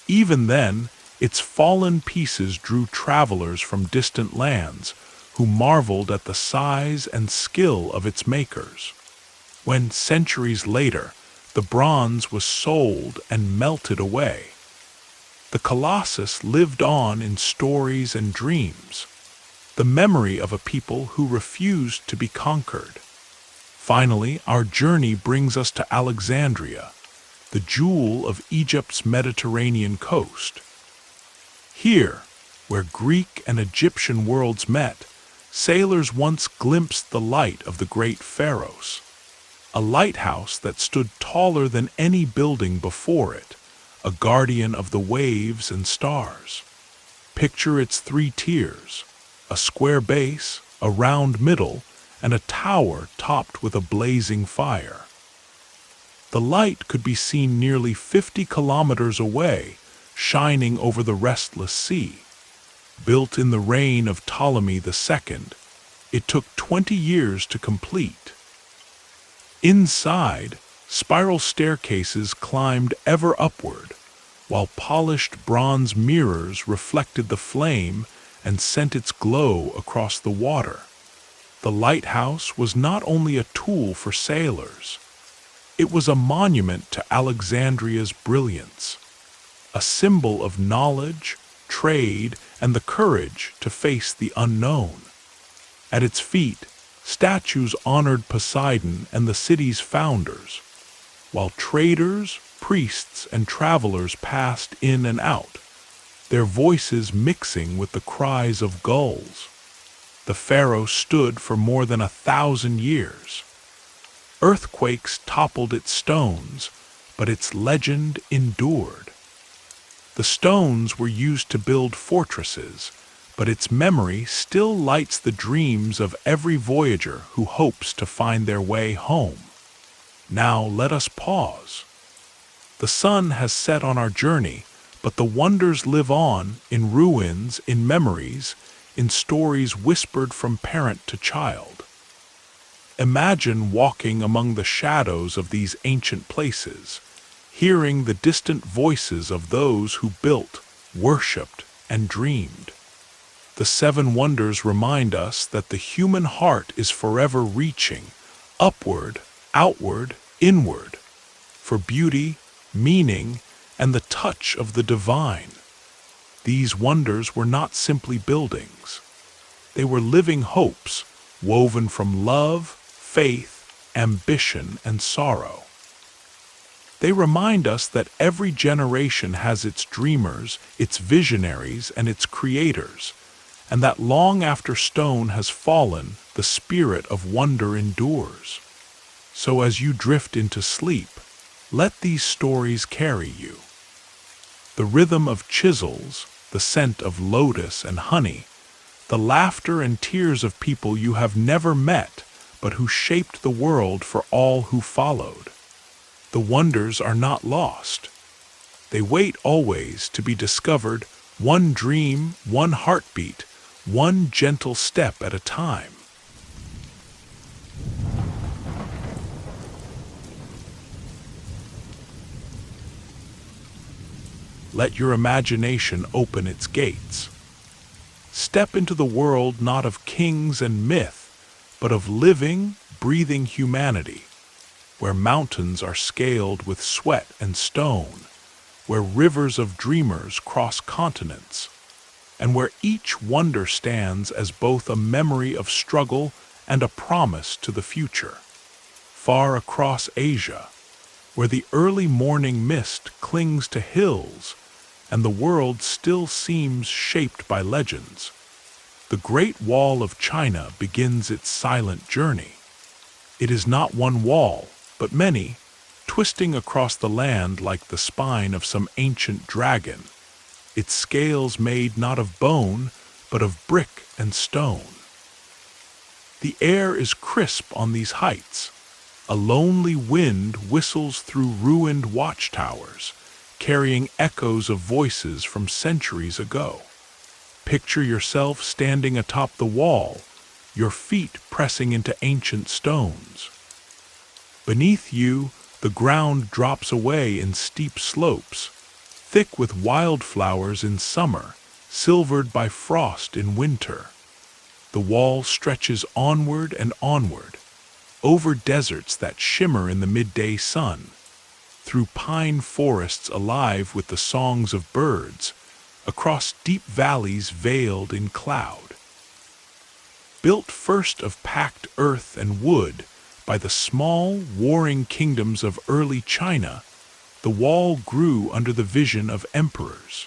Even then, its fallen pieces drew travelers from distant lands who marveled at the size and skill of its makers. When, centuries later, the bronze was sold and melted away, the Colossus lived on in stories and dreams, the memory of a people who refused to be conquered. Finally, our journey brings us to Alexandria, the jewel of Egypt's Mediterranean coast. Here, where Greek and Egyptian worlds met, sailors once glimpsed the light of the great pharaohs, a lighthouse that stood taller than any building before it, a guardian of the waves and stars. Picture its 3 tiers, a square base, a round middle, and a tower topped with a blazing fire. The light could be seen nearly 50 kilometers away, shining over the restless sea. Built in the reign of Ptolemy II, it took 20 years to complete. Inside, spiral staircases climbed ever upward, while polished bronze mirrors reflected the flame and sent its glow across the water. The lighthouse was not only a tool for sailors, it was a monument to Alexandria's brilliance, a symbol of knowledge, trade, and the courage to face the unknown. At its feet, statues honored Poseidon and the city's founders, while traders, priests, and travelers passed in and out, their voices mixing with the cries of gulls. The pharaoh stood for more than 1,000 years. Earthquakes toppled its stones, but its legend endured. The stones were used to build fortresses, but its memory still lights the dreams of every voyager who hopes to find their way home. Now let us pause. The sun has set on our journey, but the wonders live on, in ruins, in memories, in stories whispered from parent to child. Imagine walking among the shadows of these ancient places, hearing the distant voices of those who built, worshipped, and dreamed. The seven wonders remind us that the human heart is forever reaching upward, outward, inward, for beauty, meaning, and the touch of the divine. These wonders were not simply buildings. They were living hopes, woven from love, faith, ambition, and sorrow. They remind us that every generation has its dreamers, its visionaries, and its creators, and that long after stone has fallen, the spirit of wonder endures. So as you drift into sleep, let these stories carry you. The rhythm of chisels, the scent of lotus and honey, the laughter and tears of people you have never met, but who shaped the world for all who followed. The wonders are not lost. They wait always to be discovered, one dream, one heartbeat, one gentle step at a time. Let your imagination open its gates. Step into the world not of kings and myth, but of living, breathing humanity, where mountains are scaled with sweat and stone, where rivers of dreamers cross continents, and where each wonder stands as both a memory of struggle and a promise to the future. Far across Asia, where the early morning mist clings to hills, and the world still seems shaped by legends, the Great Wall of China begins its silent journey. It is not one wall, but many, twisting across the land like the spine of some ancient dragon, its scales made not of bone, but of brick and stone. The air is crisp on these heights. A lonely wind whistles through ruined watchtowers, carrying echoes of voices from centuries ago. Picture yourself standing atop the wall, your feet pressing into ancient stones. Beneath you, the ground drops away in steep slopes, thick with wildflowers in summer, silvered by frost in winter. The wall stretches onward and onward, over deserts that shimmer in the midday sun, through pine forests alive with the songs of birds, across deep valleys veiled in cloud. Built first of packed earth and wood by the small, warring kingdoms of early China, the wall grew under the vision of emperors.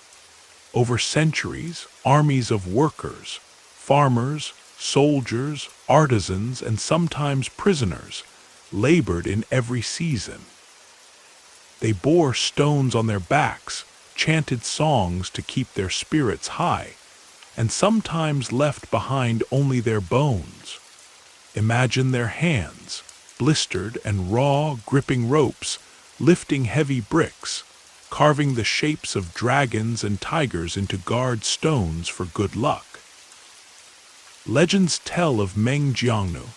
Over centuries, armies of workers, farmers, soldiers, artisans, and sometimes prisoners labored in every season. They bore stones on their backs, chanted songs to keep their spirits high, and sometimes left behind only their bones. Imagine their hands, blistered and raw, gripping ropes, lifting heavy bricks, carving the shapes of dragons and tigers into guard stones for good luck. Legends tell of Meng Jiangnu,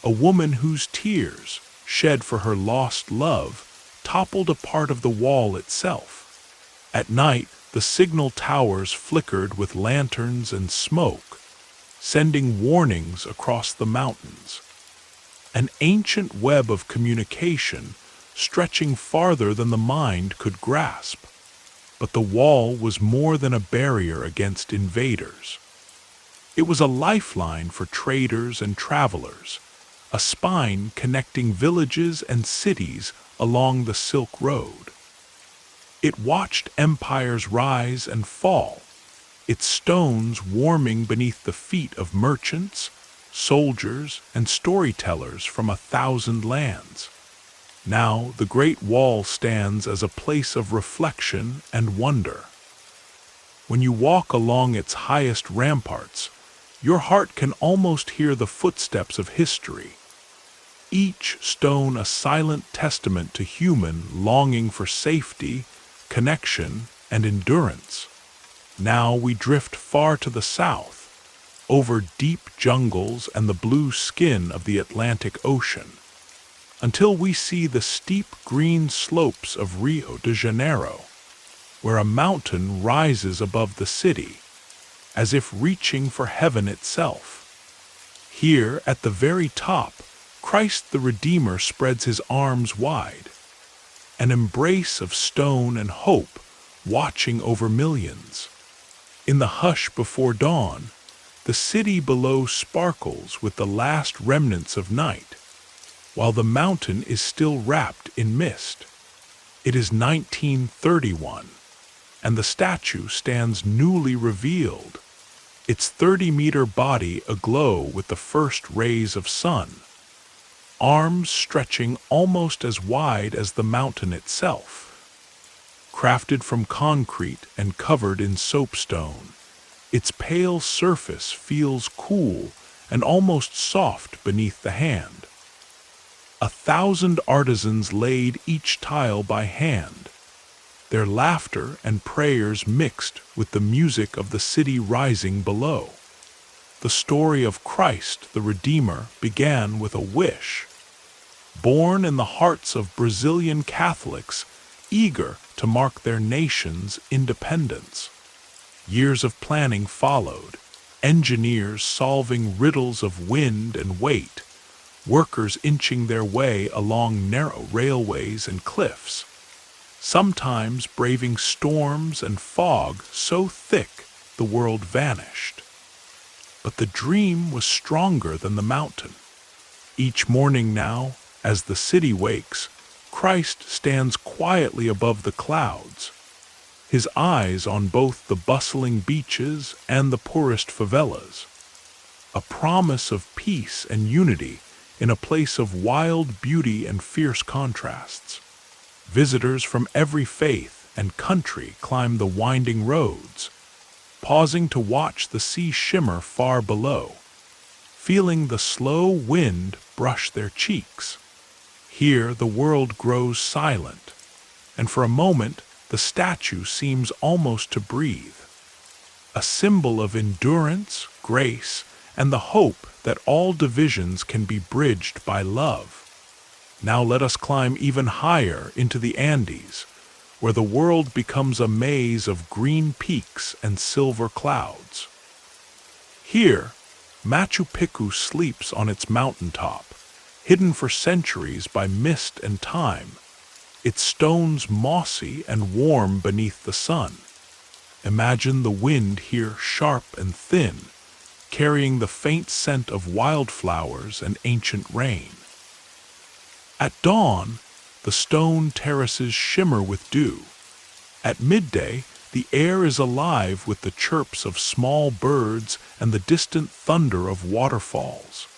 a woman whose tears, shed for her lost love, toppled a part of the wall itself. At night, the signal towers flickered with lanterns and smoke, sending warnings across the mountains. An ancient web of communication stretching farther than the mind could grasp. But the wall was more than a barrier against invaders. It was a lifeline for traders and travelers, a spine connecting villages and cities along the Silk Road. It watched empires rise and fall, its stones warming beneath the feet of merchants, soldiers, and storytellers from 1,000 lands. Now the Great Wall stands as a place of reflection and wonder. When you walk along its highest ramparts, your heart can almost hear the footsteps of history, each stone a silent testament to human longing for safety, connection, and endurance. Now we drift far to the south, over deep jungles and the blue skin of the Atlantic Ocean, until we see the steep green slopes of Rio de Janeiro, where a mountain rises above the city, as if reaching for heaven itself. Here, at the very top, Christ the Redeemer spreads his arms wide, an embrace of stone and hope watching over millions. In the hush before dawn, the city below sparkles with the last remnants of night, while the mountain is still wrapped in mist. It is 1931, and the statue stands newly revealed, its 30-meter body aglow with the first rays of sun, arms stretching almost as wide as the mountain itself. Crafted from concrete and covered in soapstone, its pale surface feels cool and almost soft beneath the hand. 1,000 artisans laid each tile by hand, their laughter and prayers mixed with the music of the city rising below. The story of Christ the Redeemer began with a wish. Born in the hearts of Brazilian Catholics eager to mark their nation's independence. Years of planning followed, engineers solving riddles of wind and weight, workers inching their way along narrow railways and cliffs, sometimes braving storms and fog so thick the world vanished. But the dream was stronger than the mountain. Each morning now, as the city wakes, Christ stands quietly above the clouds, his eyes on both the bustling beaches and the poorest favelas, a promise of peace and unity in a place of wild beauty and fierce contrasts. Visitors from every faith and country climb the winding roads, pausing to watch the sea shimmer far below, feeling the slow wind brush their cheeks. Here the world grows silent, and for a moment the statue seems almost to breathe, a symbol of endurance, grace, and the hope that all divisions can be bridged by love. Now let us climb even higher into the Andes, where the world becomes a maze of green peaks and silver clouds. Here, Machu Picchu sleeps on its mountaintop, hidden for centuries by mist and time, its stones mossy and warm beneath the sun. Imagine the wind here sharp and thin, carrying the faint scent of wildflowers and ancient rain. At dawn, the stone terraces shimmer with dew. At midday, the air is alive with the chirps of small birds and the distant thunder of waterfalls.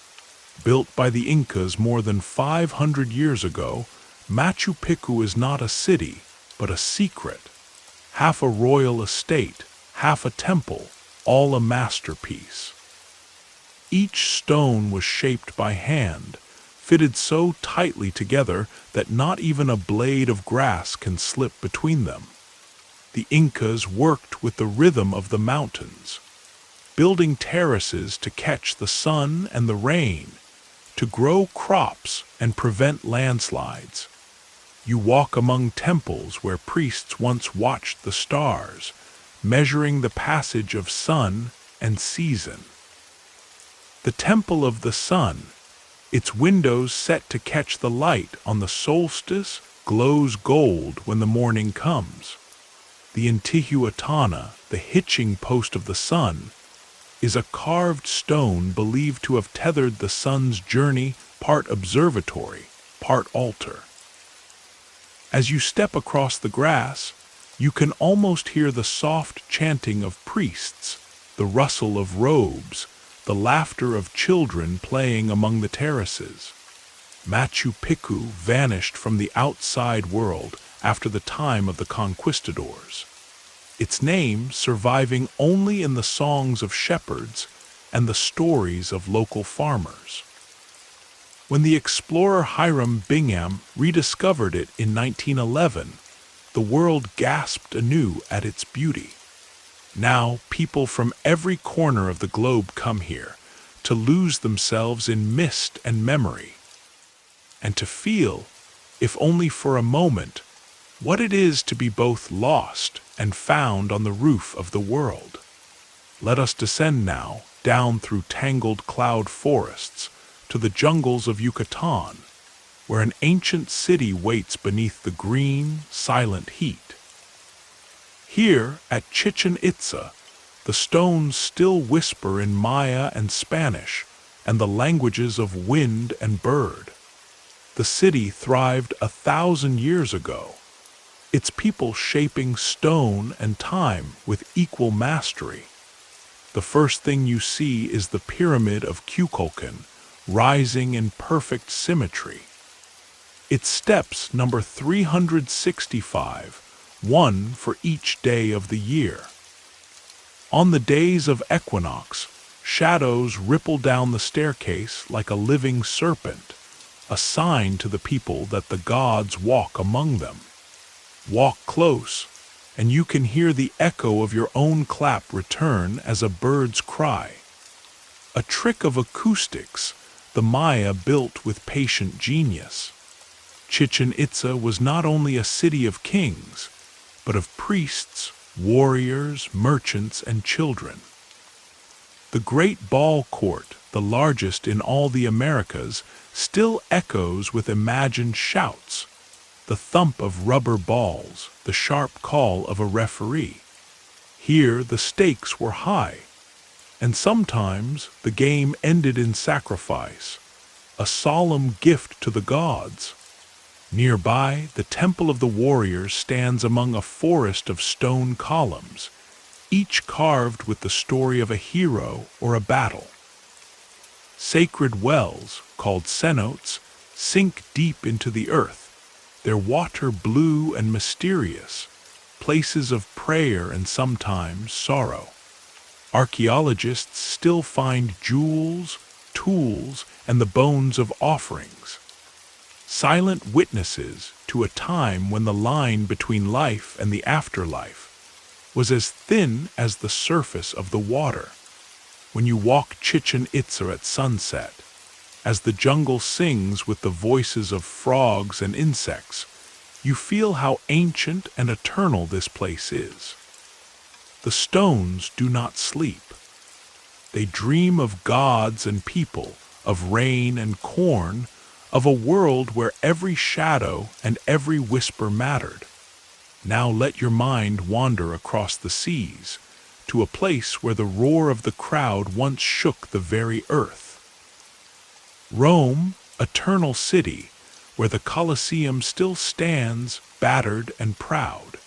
Built by the Incas more than 500 years ago, Machu Picchu is not a city, but a secret. Half a royal estate, half a temple, all a masterpiece. Each stone was shaped by hand, fitted so tightly together that not even a blade of grass can slip between them. The Incas worked with the rhythm of the mountains, building terraces to catch the sun and the rain, to grow crops and prevent landslides. You walk among temples where priests once watched the stars, measuring the passage of sun and season. The Temple of the Sun, its windows set to catch the light on the solstice, glows gold when the morning comes. The Intihuatana, the hitching post of the sun, is a carved stone believed to have tethered the sun's journey, part observatory, part altar. As you step across the grass, you can almost hear the soft chanting of priests, the rustle of robes, the laughter of children playing among the terraces. Machu Picchu vanished from the outside world after the time of the conquistadors, its name surviving only in the songs of shepherds and the stories of local farmers. When the explorer Hiram Bingham rediscovered it in 1911, the world gasped anew at its beauty. Now, people from every corner of the globe come here to lose themselves in mist and memory, and to feel, if only for a moment, what it is to be both lost and found on the roof of the world. Let us descend now, down through tangled cloud forests, to the jungles of Yucatan, where an ancient city waits beneath the green, silent heat. Here, at Chichen Itza, the stones still whisper in Maya and Spanish, and the languages of wind and bird. The city thrived 1,000 years ago, its people shaping stone and time with equal mastery. The first thing you see is the Pyramid of Kukulkan, rising in perfect symmetry. Its steps number 365, one for each day of the year. On the days of equinox, shadows ripple down the staircase like a living serpent, a sign to the people that the gods walk among them. Walk close, and you can hear the echo of your own clap return as a bird's cry. A trick of acoustics the Maya built with patient genius. Chichen Itza was not only a city of kings, but of priests, warriors, merchants, and children. The Great Ball Court, the largest in all the Americas, still echoes with imagined shouts, the thump of rubber balls, the sharp call of a referee. Here the stakes were high, and sometimes the game ended in sacrifice, a solemn gift to the gods. Nearby, the Temple of the Warriors stands among a forest of stone columns, each carved with the story of a hero or a battle. Sacred wells, called cenotes, sink deep into the earth, their water blue and mysterious, places of prayer and sometimes sorrow. Archaeologists still find jewels, tools, and the bones of offerings, silent witnesses to a time when the line between life and the afterlife was as thin as the surface of the water. When you walk Chichen Itza at sunset, as the jungle sings with the voices of frogs and insects, you feel how ancient and eternal this place is. The stones do not sleep. They dream of gods and people, of rain and corn, of a world where every shadow and every whisper mattered. Now let your mind wander across the seas, to a place where the roar of the crowd once shook the very earth. Rome, eternal city, where the Colosseum still stands, battered and proud.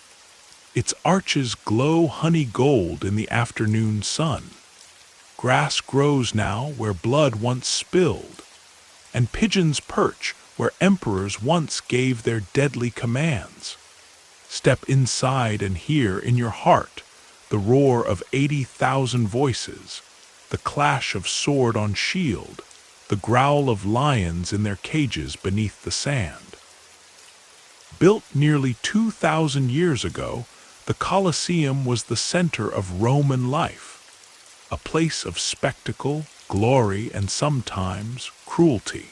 Its arches glow honey gold in the afternoon sun. Grass grows now where blood once spilled, and pigeons perch where emperors once gave their deadly commands. Step inside and hear in your heart the roar of 80,000 voices, the clash of sword on shield, the growl of lions in their cages beneath the sand. Built nearly 2,000 years ago, the Colosseum was the center of Roman life, a place of spectacle, glory, and sometimes cruelty.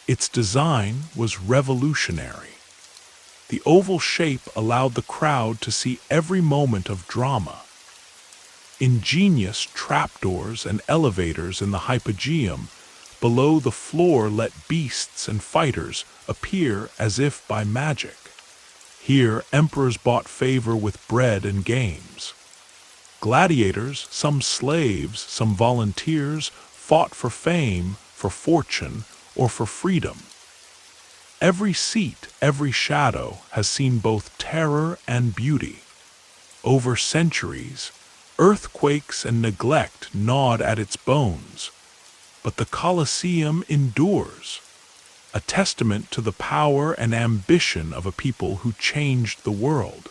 Its design was revolutionary. The oval shape allowed the crowd to see every moment of drama. Ingenious trapdoors and elevators in the hypogeum below the floor let beasts and fighters appear as if by magic. Here, emperors bought favor with bread and games. Gladiators, some slaves, some volunteers, fought for fame, for fortune, or for freedom. Every seat, every shadow has seen both terror and beauty. Over centuries, earthquakes and neglect gnawed at its bones, but the Colosseum endures, a testament to the power and ambition of a people who changed the world.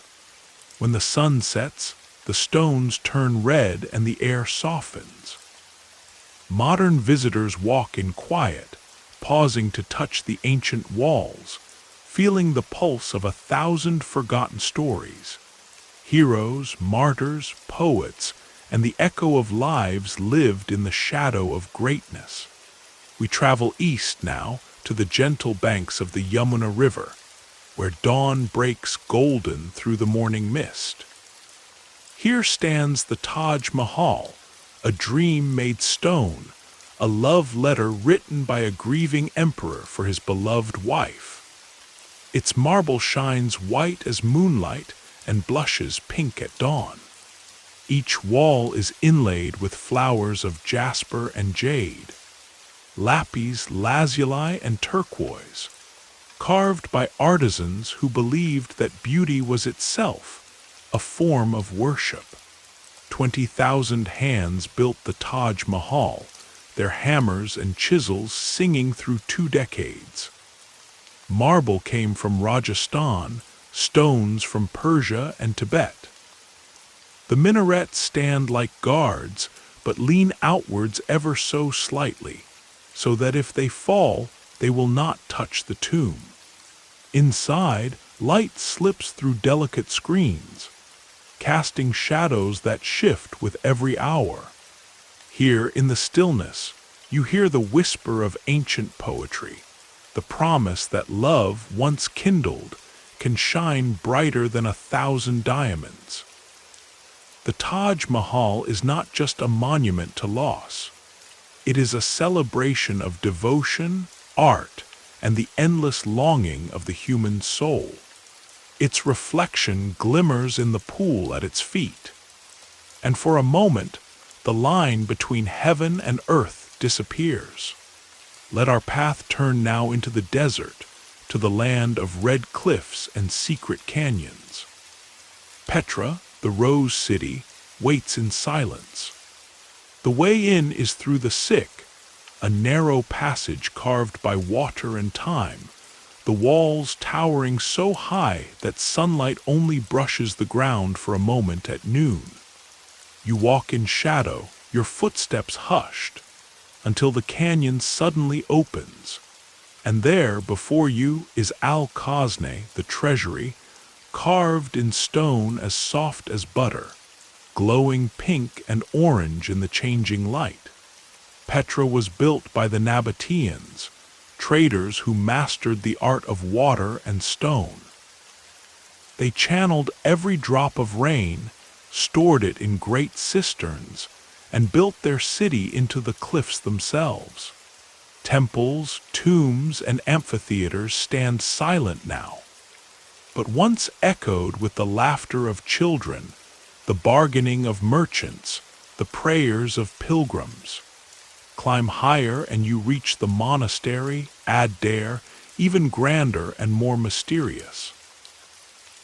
When the sun sets, the stones turn red and the air softens. Modern visitors walk in quiet, pausing to touch the ancient walls, feeling the pulse of 1,000 forgotten stories. Heroes, martyrs, poets, and the echo of lives lived in the shadow of greatness. We travel east now to the gentle banks of the Yamuna River, where dawn breaks golden through the morning mist. Here stands the Taj Mahal, a dream made stone, a love letter written by a grieving emperor for his beloved wife. Its marble shines white as moonlight and blushes pink at dawn. Each wall is inlaid with flowers of jasper and jade, lapis lazuli and turquoise, carved by artisans who believed that beauty was itself a form of worship. 20,000 hands built the Taj Mahal, their hammers and chisels singing through 2 decades. Marble came from Rajasthan, stones from Persia and Tibet. The minarets stand like guards, but lean outwards ever so slightly, so that if they fall, they will not touch the tomb. Inside, light slips through delicate screens, casting shadows that shift with every hour. Here, in the stillness, you hear the whisper of ancient poetry, the promise that love, once kindled, can shine brighter than 1,000 diamonds. The Taj Mahal is not just a monument to loss. It is a celebration of devotion, art, and the endless longing of the human soul. Its reflection glimmers in the pool at its feet, and for a moment, the line between heaven and earth disappears. Let our path turn now into the desert, to the land of red cliffs and secret canyons. Petra, the Rose City, waits in silence. The way in is through the sick, a narrow passage carved by water and time, the walls towering so high that sunlight only brushes the ground for a moment at noon. You walk in shadow, your footsteps hushed, until the canyon suddenly opens, and there before you is Al-Khazne, the treasury, carved in stone as soft as butter, glowing pink and orange in the changing light. Petra was built by the Nabateans, traders who mastered the art of water and stone. They channeled every drop of rain, stored it in great cisterns, and built their city into the cliffs themselves. Temples, tombs, and amphitheaters stand silent now, but once echoed with the laughter of children, the bargaining of merchants, the prayers of pilgrims. Climb higher and you reach the monastery, Ad-Dair, even grander and more mysterious.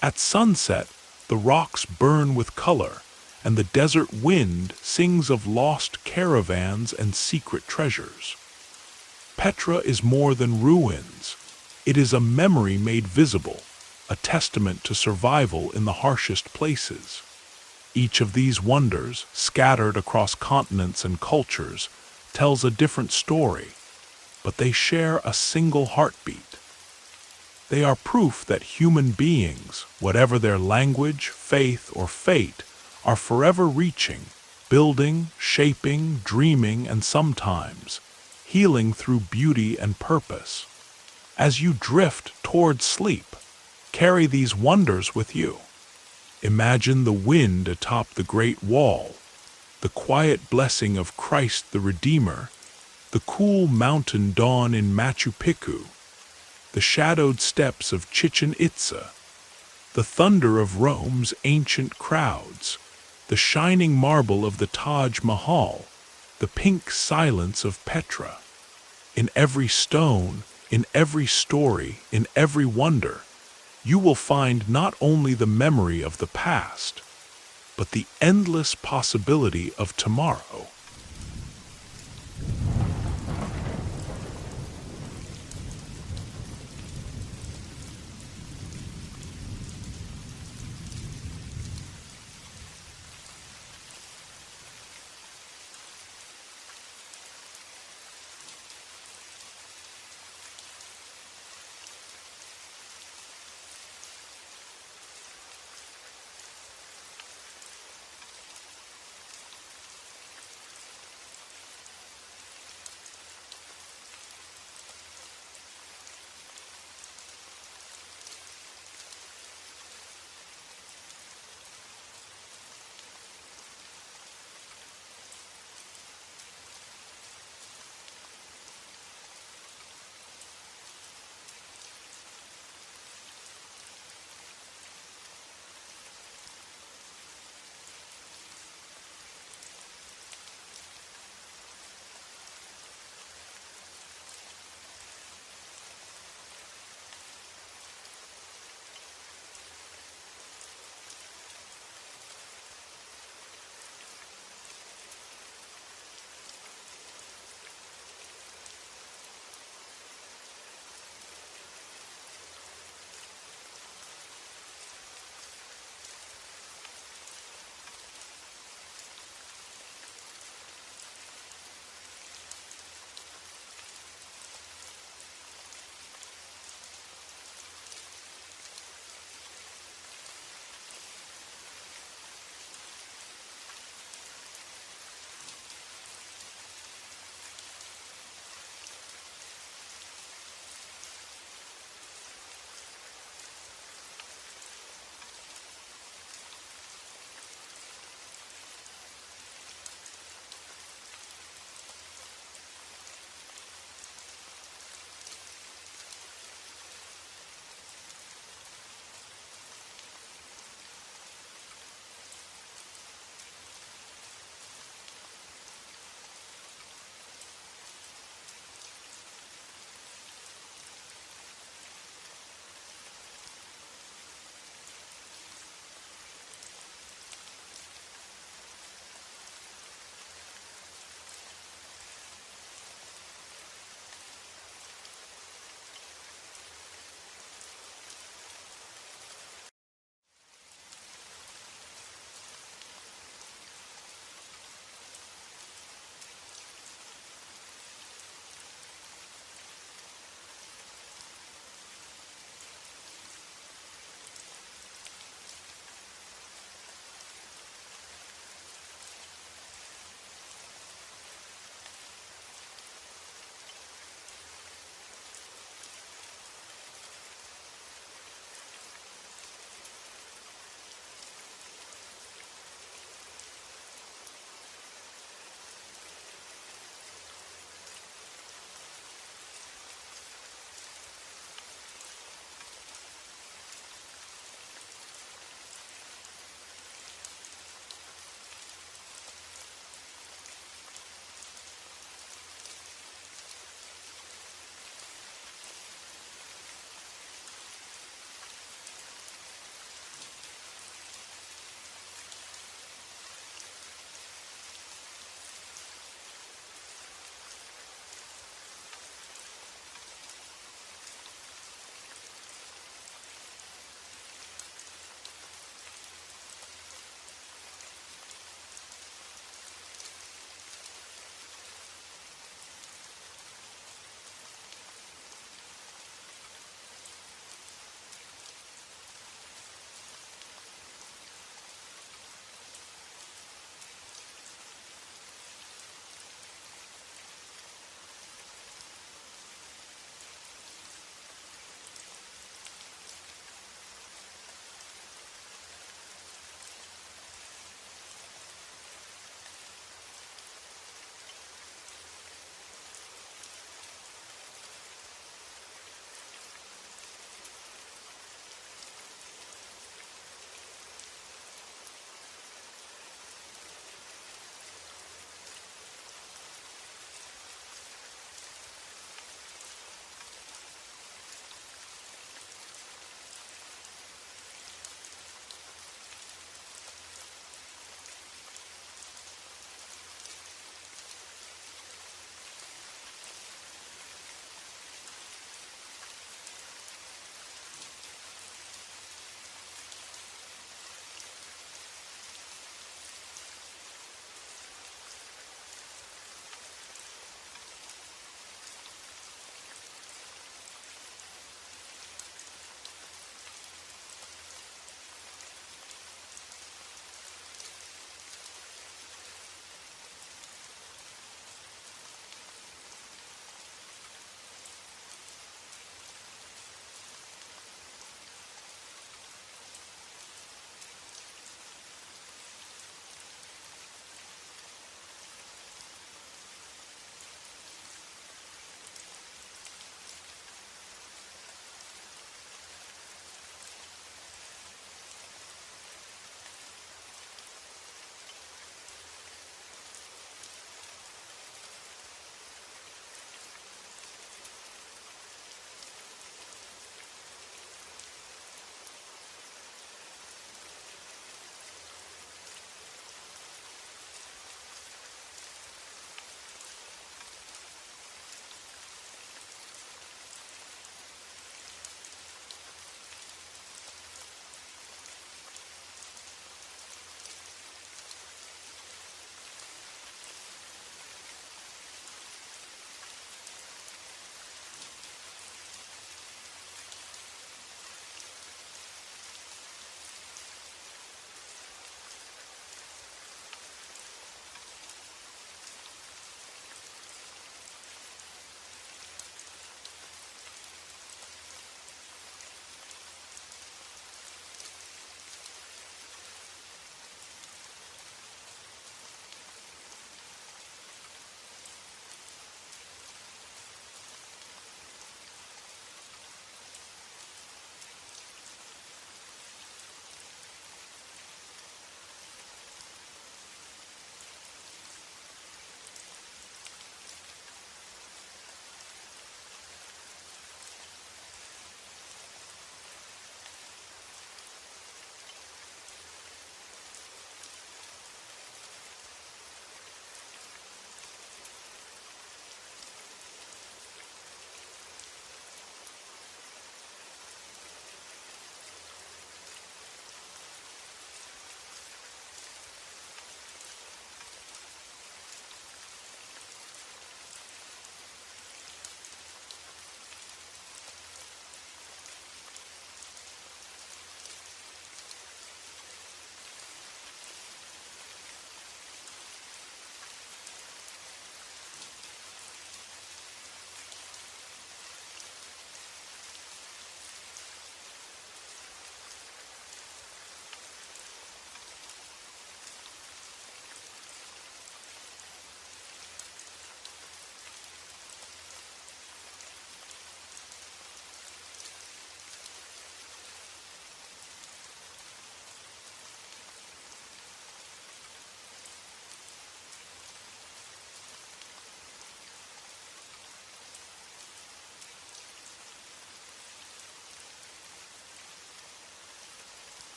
At sunset, the rocks burn with color, and the desert wind sings of lost caravans and secret treasures. Petra is more than ruins. It is a memory made visible, a testament to survival in the harshest places. Each of these wonders, scattered across continents and cultures, tells a different story, but they share a single heartbeat. They are proof that human beings, whatever their language, faith, or fate, are forever reaching, building, shaping, dreaming, and sometimes healing through beauty and purpose. As you drift toward sleep, carry these wonders with you. Imagine the wind atop the Great Wall, the quiet blessing of Christ the Redeemer, the cool mountain dawn in Machu Picchu, the shadowed steps of Chichen Itza, the thunder of Rome's ancient crowds, the shining marble of the Taj Mahal, the pink silence of Petra. In every stone, in every story, in every wonder, you will find not only the memory of the past, but the endless possibility of tomorrow.